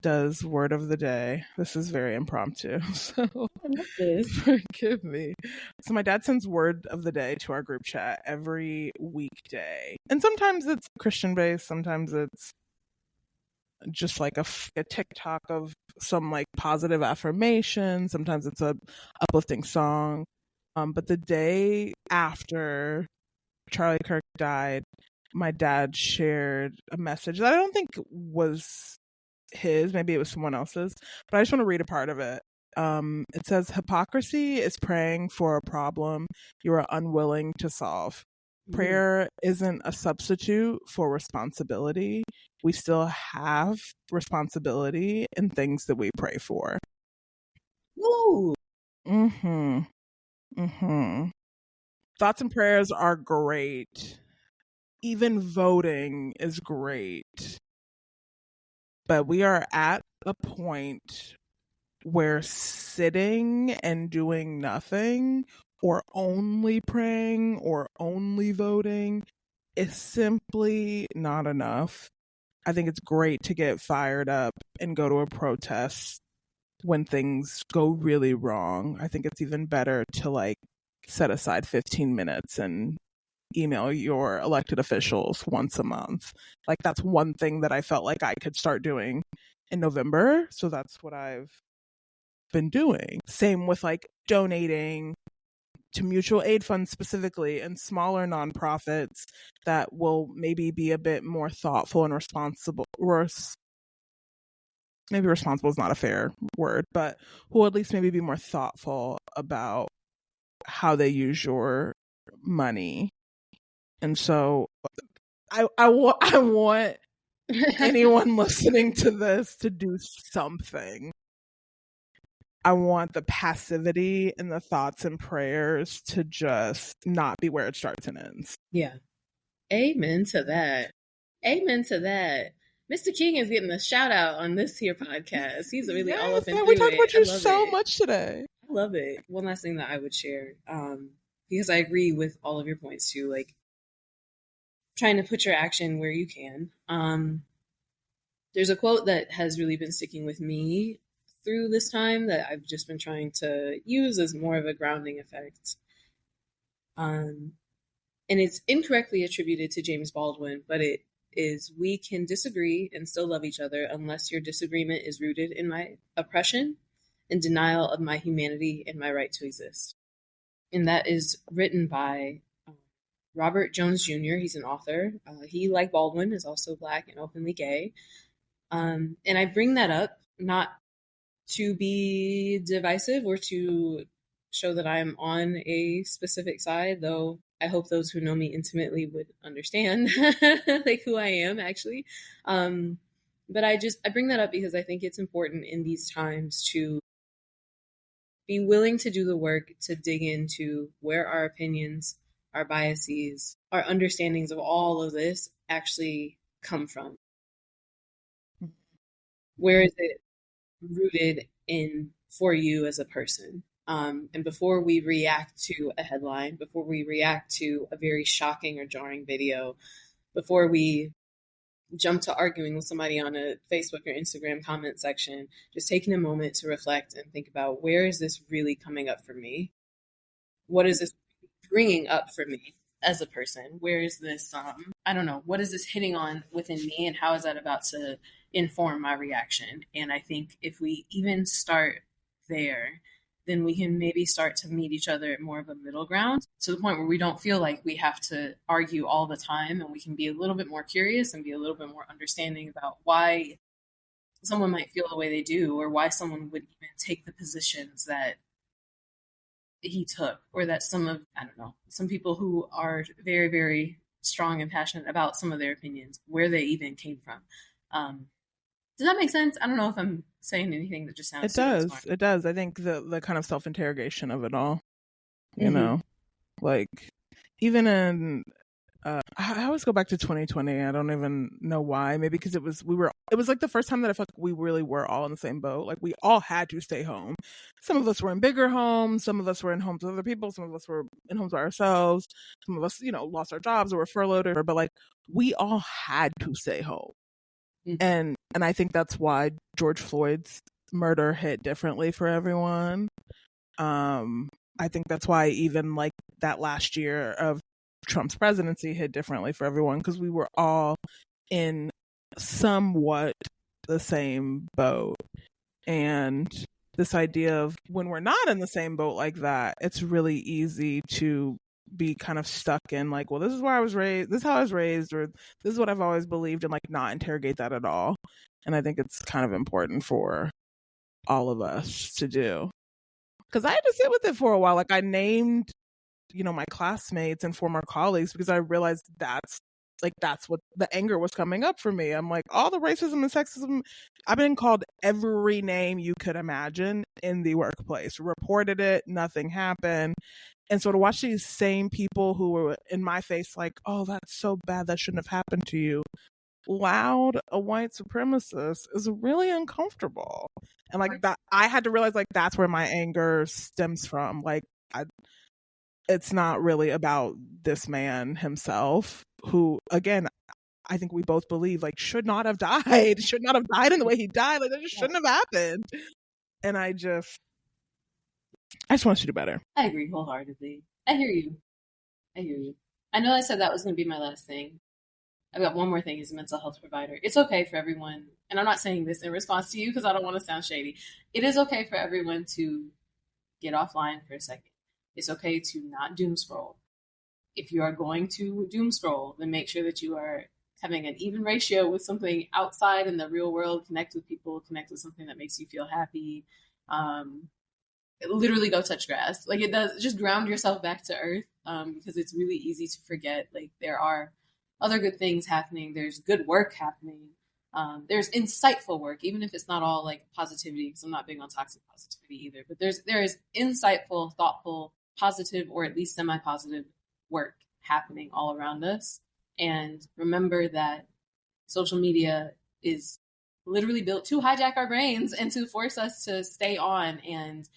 does word of the day. This is very impromptu, so I love this. forgive me. So my dad sends word of the day to our group chat every weekday, and sometimes it's Christian based, sometimes it's just like a TikTok of some like positive affirmation, sometimes it's a uplifting song. But the day after Charlie Kirk died, my dad shared a message that I don't think was his, maybe it was someone else's, but I just want to read a part of it. It says, hypocrisy is praying for a problem you are unwilling to solve. Prayer isn't a substitute for responsibility. We still have responsibility in things that we pray for. Ooh. Mm-hmm. Mm-hmm. Thoughts and prayers are great. Even voting is great. But we are at a point where sitting and doing nothing, or only praying, or only voting, is simply not enough. I think it's great to get fired up and go to a protest when things go really wrong. I think it's even better to like set aside 15 minutes and email your elected officials once a month. Like that's one thing that I felt like I could start doing in November. So that's what I've been doing. Same with like donating to mutual aid funds specifically and smaller nonprofits that will maybe be a bit more thoughtful and responsible. Maybe responsible is not a fair word, but who will at least maybe be more thoughtful about how they use your money. And so I want anyone listening to this to do something. I want the passivity and the thoughts and prayers to just not be where it starts and ends. Yeah. Amen to that. Amen to that. Mr. King is getting a shout out on this here podcast. He's really all up and through we talked about it. you so much today. I love it. One last thing that I would share, because I agree with all of your points too, like trying to put your action where you can. There's a quote that has really been sticking with me through this time that I've just been trying to use as more of a grounding effect. And it's incorrectly attributed to James Baldwin, but it is, we can disagree and still love each other unless your disagreement is rooted in my oppression and denial of my humanity and my right to exist. And that is written by Robert Jones Jr. He's an author. He, like Baldwin, is also Black and openly gay. And I bring that up not to be divisive or to show that I'm on a specific side, though I hope those who know me intimately would understand like who I am actually. But I bring that up because I think it's important in these times to be willing to do the work to dig into where our opinions, our biases, our understandings of all of this actually come from. Where is it rooted in for you as a person? And before we react to a headline, before we react to a very shocking or jarring video, before we jump to arguing with somebody on a Facebook or Instagram comment section, just taking a moment to reflect and think about, where is this really coming up for me? What is this bringing up for me as a person? Where is this, I don't know, what is this hitting on within me, and how is that about to inform my reaction? And I think if we even start there, then we can maybe start to meet each other at more of a middle ground, to the point where we don't feel like we have to argue all the time, and we can be a little bit more curious and be a little bit more understanding about why someone might feel the way they do, or why someone would even take the positions that he took, or that some people who are very, very strong and passionate about some of their opinions, where they even came from. Does that make sense? I don't know if I'm saying anything that just sounds. It does. Smart. It does. I think the kind of self-interrogation of it all, you know, like even in I always go back to 2020. I don't even know why. Maybe because it was like the first time that I felt like we really were all in the same boat. Like we all had to stay home. Some of us were in bigger homes, some of us were in homes with other people, some of us were in homes by ourselves, some of us, lost our jobs or were furloughed, but like we all had to stay home. And I think that's why George Floyd's murder hit differently for everyone. I think that's why even like that last year of Trump's presidency hit differently for everyone, because we were all in somewhat the same boat. And this idea of when we're not in the same boat like that, it's really easy to be kind of stuck in like, well, this is where I was raised, this is how I was raised, or this is what I've always believed, and like not interrogate that at all. And I think it's kind of important for all of us to do. Because I had to sit with it for a while. Like I named, my classmates and former colleagues because I realized that's what the anger was coming up for me. I'm like, all the racism and sexism, I've been called every name you could imagine in the workplace, reported it, nothing happened. And so to watch these same people who were in my face like, oh, that's so bad, that shouldn't have happened to you, loud a white supremacist, is really uncomfortable. And like that, I had to realize like that's where my anger stems from. Like it's not really about this man himself, who again, I think we both believe like should not have died in the way he died. Like that just shouldn't have happened. And I just want you to do better. I agree wholeheartedly. I hear you. I know I said that was going to be my last thing. I've got one more thing as a mental health provider. It's okay for everyone, and I'm not saying this in response to you because I don't want to sound shady. It is okay for everyone to get offline for a second. It's okay to not doom scroll. If you are going to doom scroll, then make sure that you are having an even ratio with something outside in the real world. Connect with people, connect with something that makes you feel happy. Literally go touch grass. Like it does, just ground yourself back to earth, because it's really easy to forget. Like there are other good things happening. There's good work happening. There's insightful work, even if it's not all like positivity, because I'm not big on toxic positivity either. But there is insightful, thoughtful, positive, or at least semi-positive work happening all around us. And remember that social media is literally built to hijack our brains and to force us to stay on. And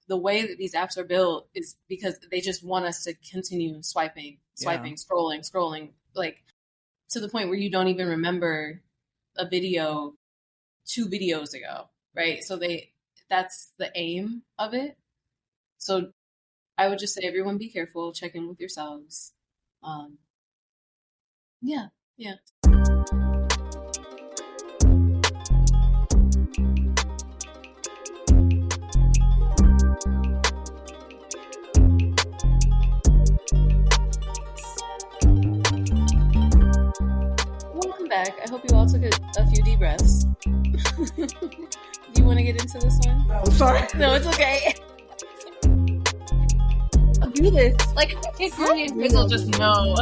the way that these apps are built is because they just want us to continue swiping, scrolling, like to the point where you don't even remember a video 2 videos ago, right? So that's the aim of it. So I would just say, everyone be careful, check in with yourselves. Yeah. Welcome back. I hope you all took a few deep breaths. Do you want to get into this one? No, sorry. No, it's okay. I'll do this. Like, if Rudy and Chris will just know.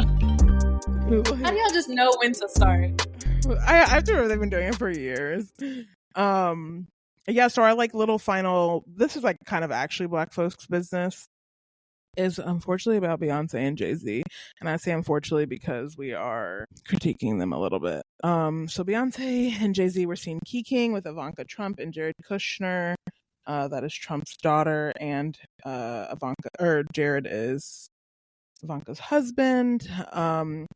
How do y'all just know when to start? I feel they've been doing it for years. Yeah, so our like little final, this is like kind of actually Black folks' business, is unfortunately about Beyoncé and Jay Z. And I say unfortunately because we are critiquing them a little bit. So Beyoncé and Jay Z were seen kiki-ing with Ivanka Trump and Jared Kushner. That is Trump's daughter, and Jared is Ivanka's husband. On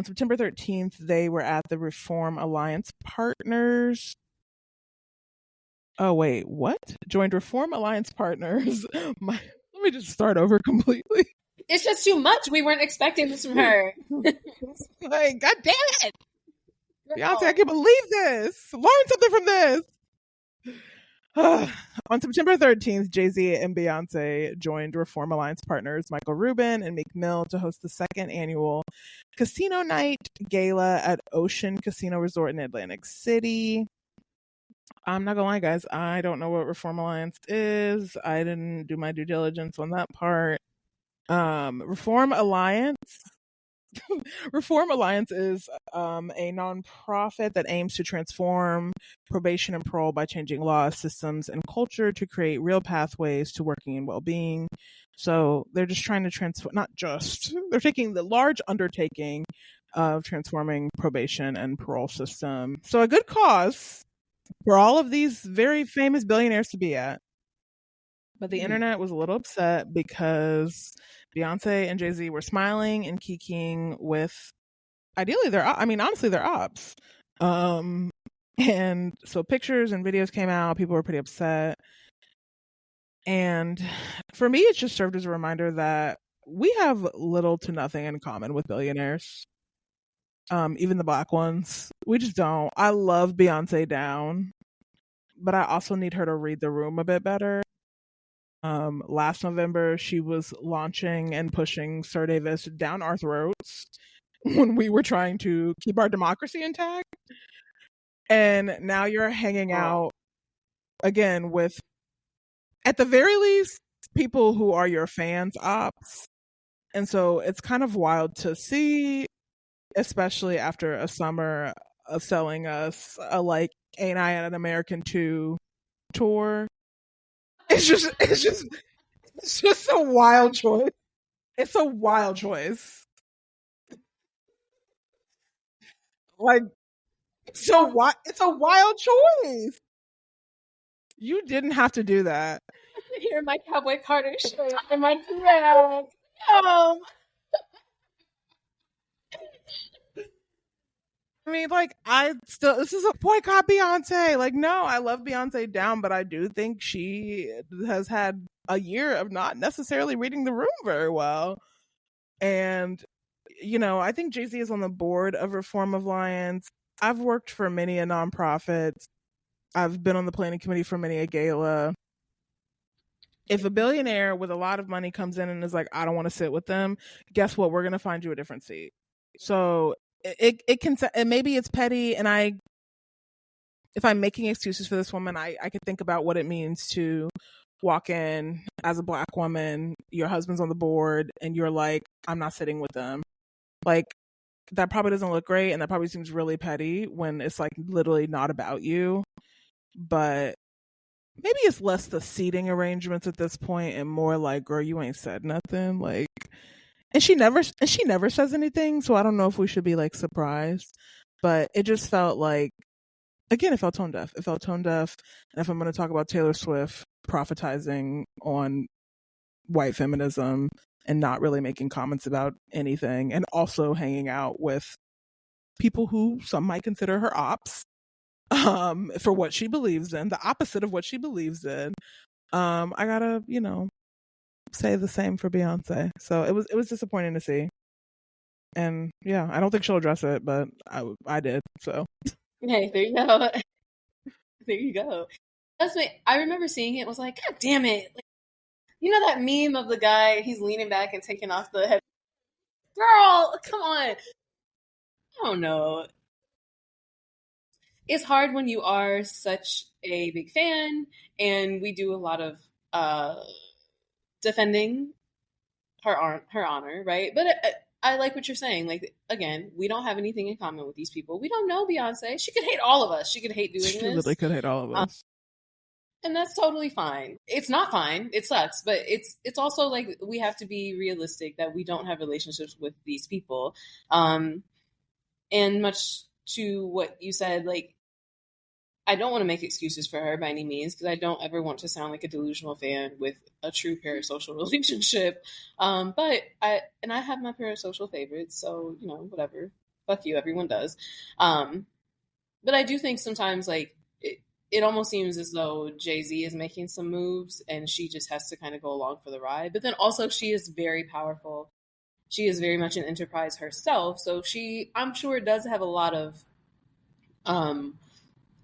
September 13th, they were at the Reform Alliance Partners. Oh, wait, what? Joined Reform Alliance Partners. Let me just start over completely. It's just too much. We weren't expecting this from her. Like, God damn it! Beyoncé, I can't believe this. Learn something from this. On September 13th, Jay Z and Beyoncé joined Reform Alliance partners Michael Rubin and Meek Mill to host the second annual Casino Night Gala at Ocean Casino Resort in Atlantic City. I'm not gonna lie, guys, I don't know what Reform Alliance is. I didn't do my due diligence on that part. Reform Alliance Reform Alliance is a nonprofit that aims to transform probation and parole by changing laws, systems, and culture to create real pathways to working and well-being. So they're just trying to transform, not just, they're taking the large undertaking of transforming probation and parole system. So a good cause for all of these very famous billionaires to be at. But the internet was a little upset because Beyonce and Jay Z were smiling and kiki-ing with, ideally, honestly, their ops. And so pictures and videos came out. People were pretty upset. And for me, it just served as a reminder that we have little to nothing in common with billionaires. Even the black ones. We just don't. I love Beyonce down, but I also need her to read the room a bit better. Last November, she was launching and pushing Sir Davis down our throats when we were trying to keep our democracy intact. And now you're hanging out again with, at the very least, people who are your fans' ops. And so it's kind of wild to see, especially after a summer of selling us a like Ain't I an American 2 tour. It's just a wild choice. It's a wild choice. Like, it's a wild choice. You didn't have to do that. Here, my Cowboy Carter shirt and my drag. Oh. I mean, like, this is a boycott Beyonce. Like, no, I love Beyonce down, but I do think she has had a year of not necessarily reading the room very well. And, I think Jay Z is on the board of Reform Alliance. I've worked for many a nonprofit. I've been on the planning committee for many a gala. If a billionaire with a lot of money comes in and is like, I don't want to sit with them, guess what? We're going to find you a different seat. So it can, and maybe it's petty. And if I'm making excuses for this woman, I could think about what it means to walk in as a black woman, your husband's on the board, and you're like, I'm not sitting with them. Like, that probably doesn't look great, and that probably seems really petty when it's like literally not about you. But maybe it's less the seating arrangements at this point and more like, girl, you ain't said nothing. Like, and she never says anything, so I don't know if we should be like surprised. But it just felt like, again, it felt tone deaf. It felt tone deaf. And if I'm going to talk about Taylor Swift prophetizing on white feminism and not really making comments about anything, and also hanging out with people who some might consider her ops, for what she believes in, the opposite of what she believes in, I gotta, say the same for Beyonce. So it was disappointing to see. And yeah, I don't think she'll address it, but I did. So Hey, there you go. There you go. I remember seeing it. Was like, God damn it! Like, that meme of the guy? He's leaning back and taking off the head. Girl, come on. I don't know. It's hard when you are such a big fan, and we do a lot of defending her honor, right? But I like what you're saying. Like, again, we don't have anything in common with these people. We don't know Beyonce. She could hate all of us. She could hate doing this. She literally could hate all of us. And that's totally fine. It's not fine. It sucks. But it's also like we have to be realistic that we don't have relationships with these people. And much to what you said, like, I don't want to make excuses for her by any means, because I don't ever want to sound like a delusional fan with a true parasocial relationship. But I have my parasocial favorites, so whatever. Fuck you, everyone does. But I do think sometimes, like, it almost seems as though Jay Z is making some moves, and she just has to kind of go along for the ride. But then also, she is very powerful. She is very much an enterprise herself, so I'm sure, does have a lot of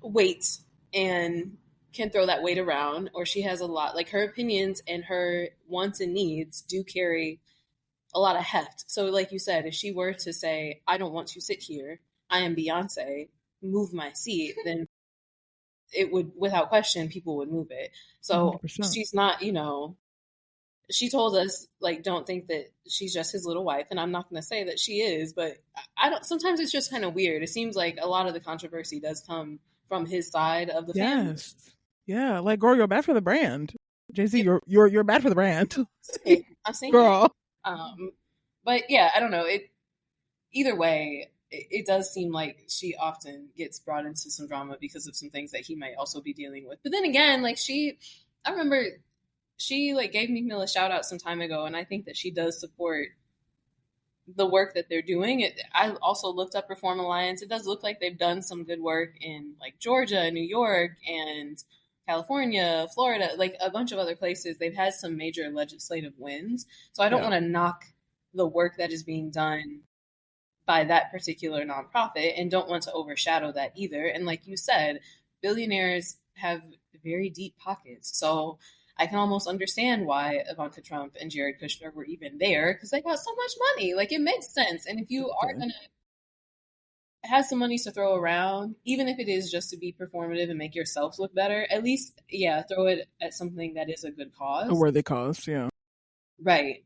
weight and can throw that weight around, or she has a lot, like, her opinions and her wants and needs do carry a lot of heft. So like you said, if she were to say, I don't want to sit here, I am Beyonce, move my seat, then it would, without question, people would move it. So 100%. she's not, she told us, like, don't think that she's just his little wife, and I'm not going to say that she is, but I don't. Sometimes it's just kind of weird. It seems like a lot of the controversy does come from his side of the family. Yes. Yeah, like girl, you're bad for the brand. Jay Z, Yeah. you're bad for the brand. I'm saying, Girl. but yeah, I don't know. Either way, it does seem like she often gets brought into some drama because of some things that he might also be dealing with. But then again, like I remember she like gave Meek Mill a shout out some time ago, and I think that she does support the work that they're doing. I also looked up Reform Alliance. It does look like they've done some good work in like Georgia, New York, and California, Florida, like a bunch of other places. They've had some major legislative wins. So I don't want to knock the work that is being done by that particular nonprofit and don't want to overshadow that either. And like you said, billionaires have very deep pockets. So I can almost understand why Ivanka Trump and Jared Kushner were even there because they got so much money. Like it makes sense. And if you are going to have some money to throw around, even if it is just to be performative and make yourself look better, at least, throw it at something that is a good cause. A worthy cause, yeah. Right.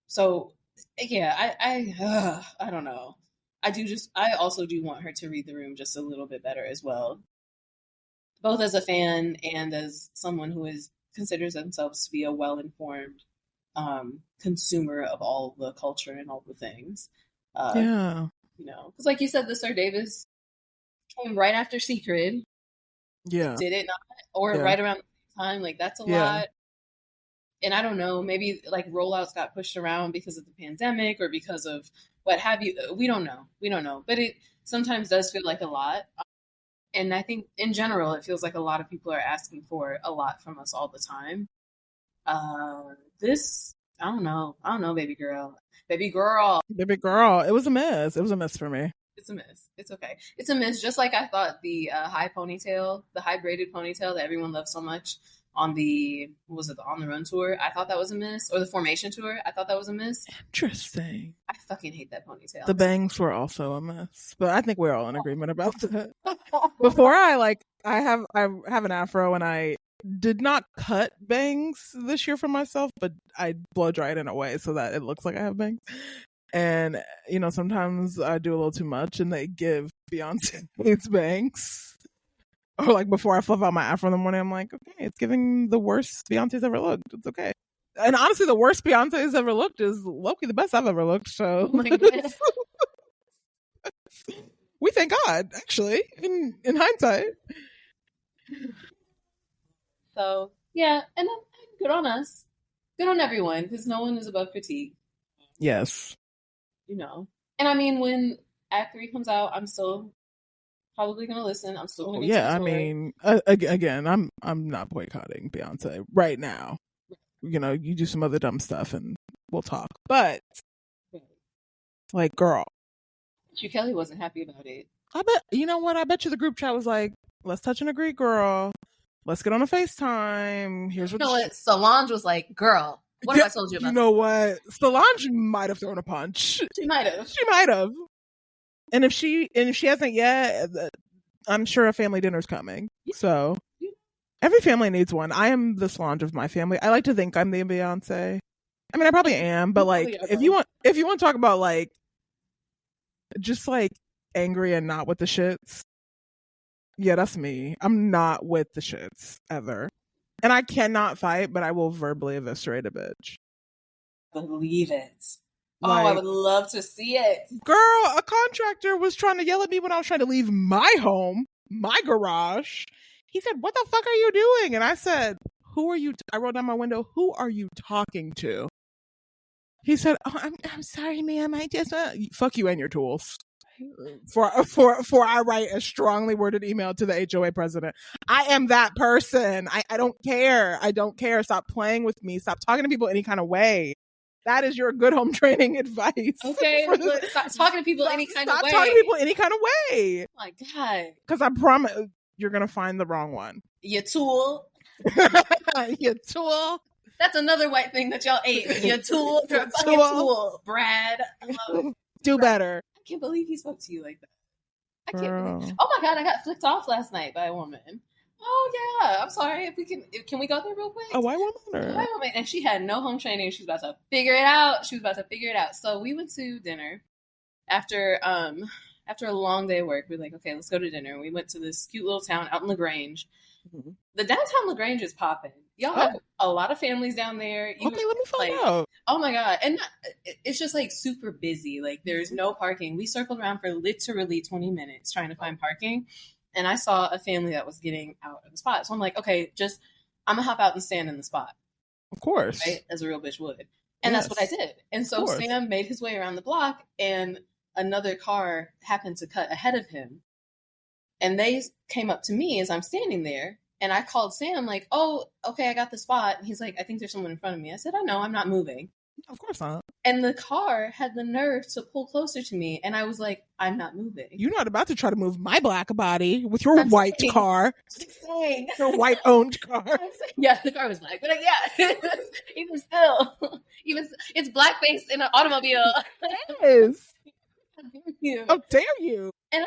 So yeah, I don't know. I also do want her to read the room just a little bit better as well. Both as a fan and as someone who considers themselves to be a well-informed consumer of all the culture and all the things. Yeah. You know, because like you said, the Sir Davis came right after Secret. Yeah. Did it not? Or right around the same time. Like, that's a lot. And I don't know, maybe like rollouts got pushed around because of the pandemic or because of what have you. We don't know. But it sometimes does feel like a lot. And I think in general, it feels like a lot of people are asking for a lot from us all the time. This, I don't know, baby girl. It was a mess. It was a mess for me. It's a miss. It's okay. It's a miss. Just like I thought the high braided ponytail that everyone loves so much on the On the Run tour, I thought that was a miss. Or the Formation tour, I thought that was a miss. Interesting. I fucking hate that ponytail. The bangs were also a mess, but I think we're all in agreement about that. Before I have an afro, and I did not cut bangs this year for myself, but I blow dry it in a way so that it looks like I have bangs. And sometimes I do a little too much, and they give Beyonce's bangs. Or like before I fluff out my afro in the morning, I'm like, okay, it's giving the worst Beyonce's ever looked. It's okay. And honestly, the worst Beyonce's ever looked is low-key the best I've ever looked. So we thank God, actually, in hindsight. So yeah, and good on us, good on everyone, because no one is above critique. Yes, and I mean, when Act 3 comes out, I'm still probably gonna listen. I'm still gonna. I mean, again, I'm not boycotting Beyonce right now. You do some other dumb stuff and we'll talk. But like, girl, Kelly wasn't happy about it. I bet I bet you the group chat was like, let's touch and agree, girl. Let's get on a FaceTime. Here's what Solange was like, girl, what have I told you about? You know what? Solange might have thrown a punch. She might have. And if she hasn't yet, I'm sure a family dinner's coming. So every family needs one. I am the Solange of my family. I like to think I'm the Beyonce. I mean, I probably am, but like, if you want to talk about like, just like angry and not with the shits, yeah, that's me. I'm not with the shits ever, and I cannot fight, but I will verbally eviscerate a bitch. Believe it. I would love to see it. Girl, a contractor was trying to yell at me when I was trying to leave my home, my garage. He said, "What the fuck are you doing?" And I said, "Who are you?" I rolled down my window. "Who are you talking to?" He said, "Oh, I'm sorry, ma'am. I just fuck you and your tools." For I write a strongly worded email to the HOA president. I am that person. I don't care. I don't care. Stop playing with me. Stop talking to people any kind of way. That is your good home training advice. Okay, but stop talking to people any kind of way. Stop talking to people any kind of way. Oh my God. Because I promise you're going to find the wrong one. Your tool. Your tool. That's another white thing that y'all ate. Your tool. Your fucking tool. Brad. Do better. I can't believe he spoke to you like that. I can't believe. Oh my God, I got flicked off last night by a woman. Oh yeah, I'm sorry. If we can we go there real quick? A white woman? A white woman, and she had no home training. She was about to figure it out. So we went to dinner after a long day of work. We were like, okay, let's go to dinner. We went to this cute little town out in LaGrange. Mm-hmm. The downtown LaGrange is popping. Y'all have a lot of families down there. Okay, let me find out. Oh my God. And it's just like super busy. Like there's no parking. We circled around for literally 20 minutes trying to find parking. And I saw a family that was getting out of the spot. So I'm like, okay, I'm going to hop out and stand in the spot. Of course. Right? As a real bitch would. And that's what I did. And so Sam made his way around the block and another car happened to cut ahead of him. And they came up to me as I'm standing there. And I called Sam like, oh, okay, I got the spot. And he's like, I think there's someone in front of me. I said, I know, I'm not moving. Of course not. And the car had the nerve to pull closer to me. And I was like, I'm not moving. You're not about to try to move my black body with your white car. Your white-owned car. Yeah, the car was black. But yeah, even still, it's blackface in an automobile. Yes. How dare you? How dare you? And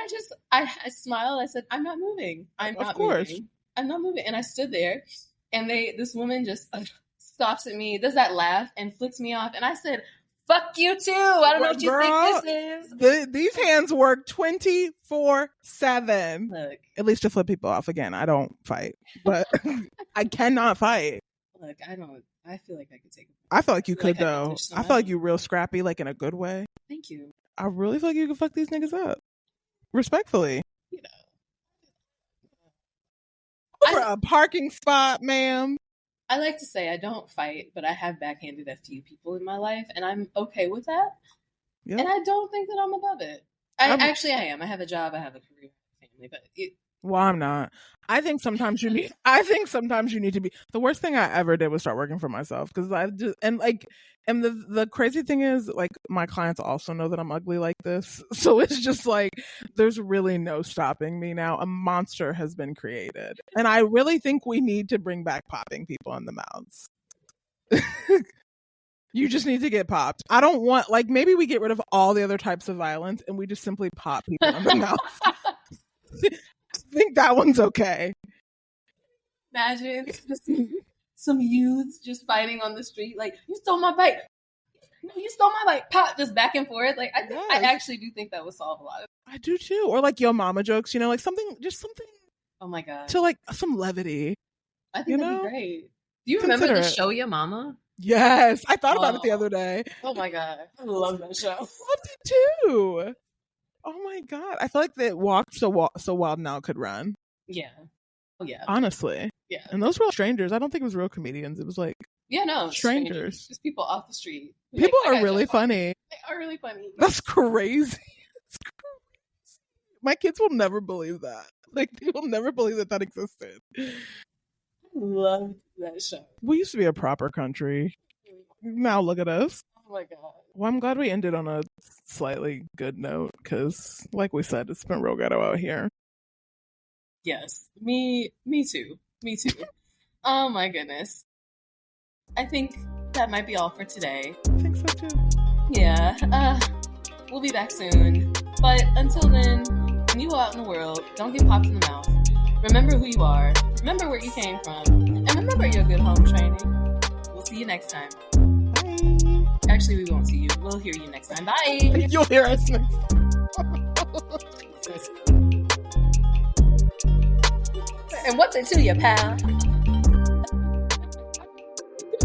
I smiled. I said, I'm not moving. I'm not moving. And I stood there, and this woman just stops at me, does that laugh, and flicks me off. And I said, fuck you too. I don't know what you think this is. These hands work 24/7. Look. At least to flip people off. Again, I don't fight, but I cannot fight. Look, I feel like I could take it. I feel like you could, though. I feel like you're real scrappy, like in a good way. Thank you. I really feel like you could fuck these niggas up. Respectfully. You know. For a parking spot, ma'am. I like to say I don't fight, but I have backhanded a few people in my life, and I'm okay with that. Yep. And I don't think that I'm above it. I am. I have a job, I have a career, I have a family, but well, I'm not. I think sometimes you need to be. The worst thing I ever did was start working for myself because the crazy thing is, like, my clients also know that I'm ugly like this. So it's just like, there's really no stopping me now. A monster has been created. And I really think we need to bring back popping people in the mouths. You just need to get popped. I don't want, like, maybe we get rid of all the other types of violence and we just simply pop people in the mouth. I think that one's okay. Imagine some youths just fighting on the street, like, you stole my bike. No, you stole my bike. Pop, just back and forth. Like, I actually do think that would solve a lot of it. I do too. Or like yo mama jokes, like something. Oh my God. To like some levity. I think that'd be great. Do you remember the show Your Mama? Yes, I thought about it the other day. Oh my God, I love that show. I loved it too. Oh my God, I feel like that Walk So Wild Now could run. Yeah. Oh yeah. Honestly. Yeah. And those were all strangers. I don't think it was real comedians. It was like strangers. Just people off the street. People are really funny. They are really funny. That's crazy. My kids will never believe that. Like, they will never believe that existed. I loved that show. We used to be a proper country. Now look at us. Oh my God. Well, I'm glad we ended on a slightly good note because, like we said, it's been real ghetto out here. Yes. Me too. Oh my goodness. I think that might be all for today. I think so too. Yeah. We'll be back soon. But until then, when you go out in the world, don't get popped in the mouth. Remember who you are. Remember where you came from. And remember your good home training. We'll see you next time. Bye. Actually, we won't see you. We'll hear you next time. Bye. You'll hear us next time. And what's it to you, pal?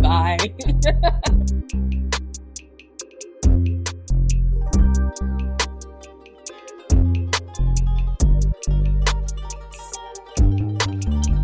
Bye.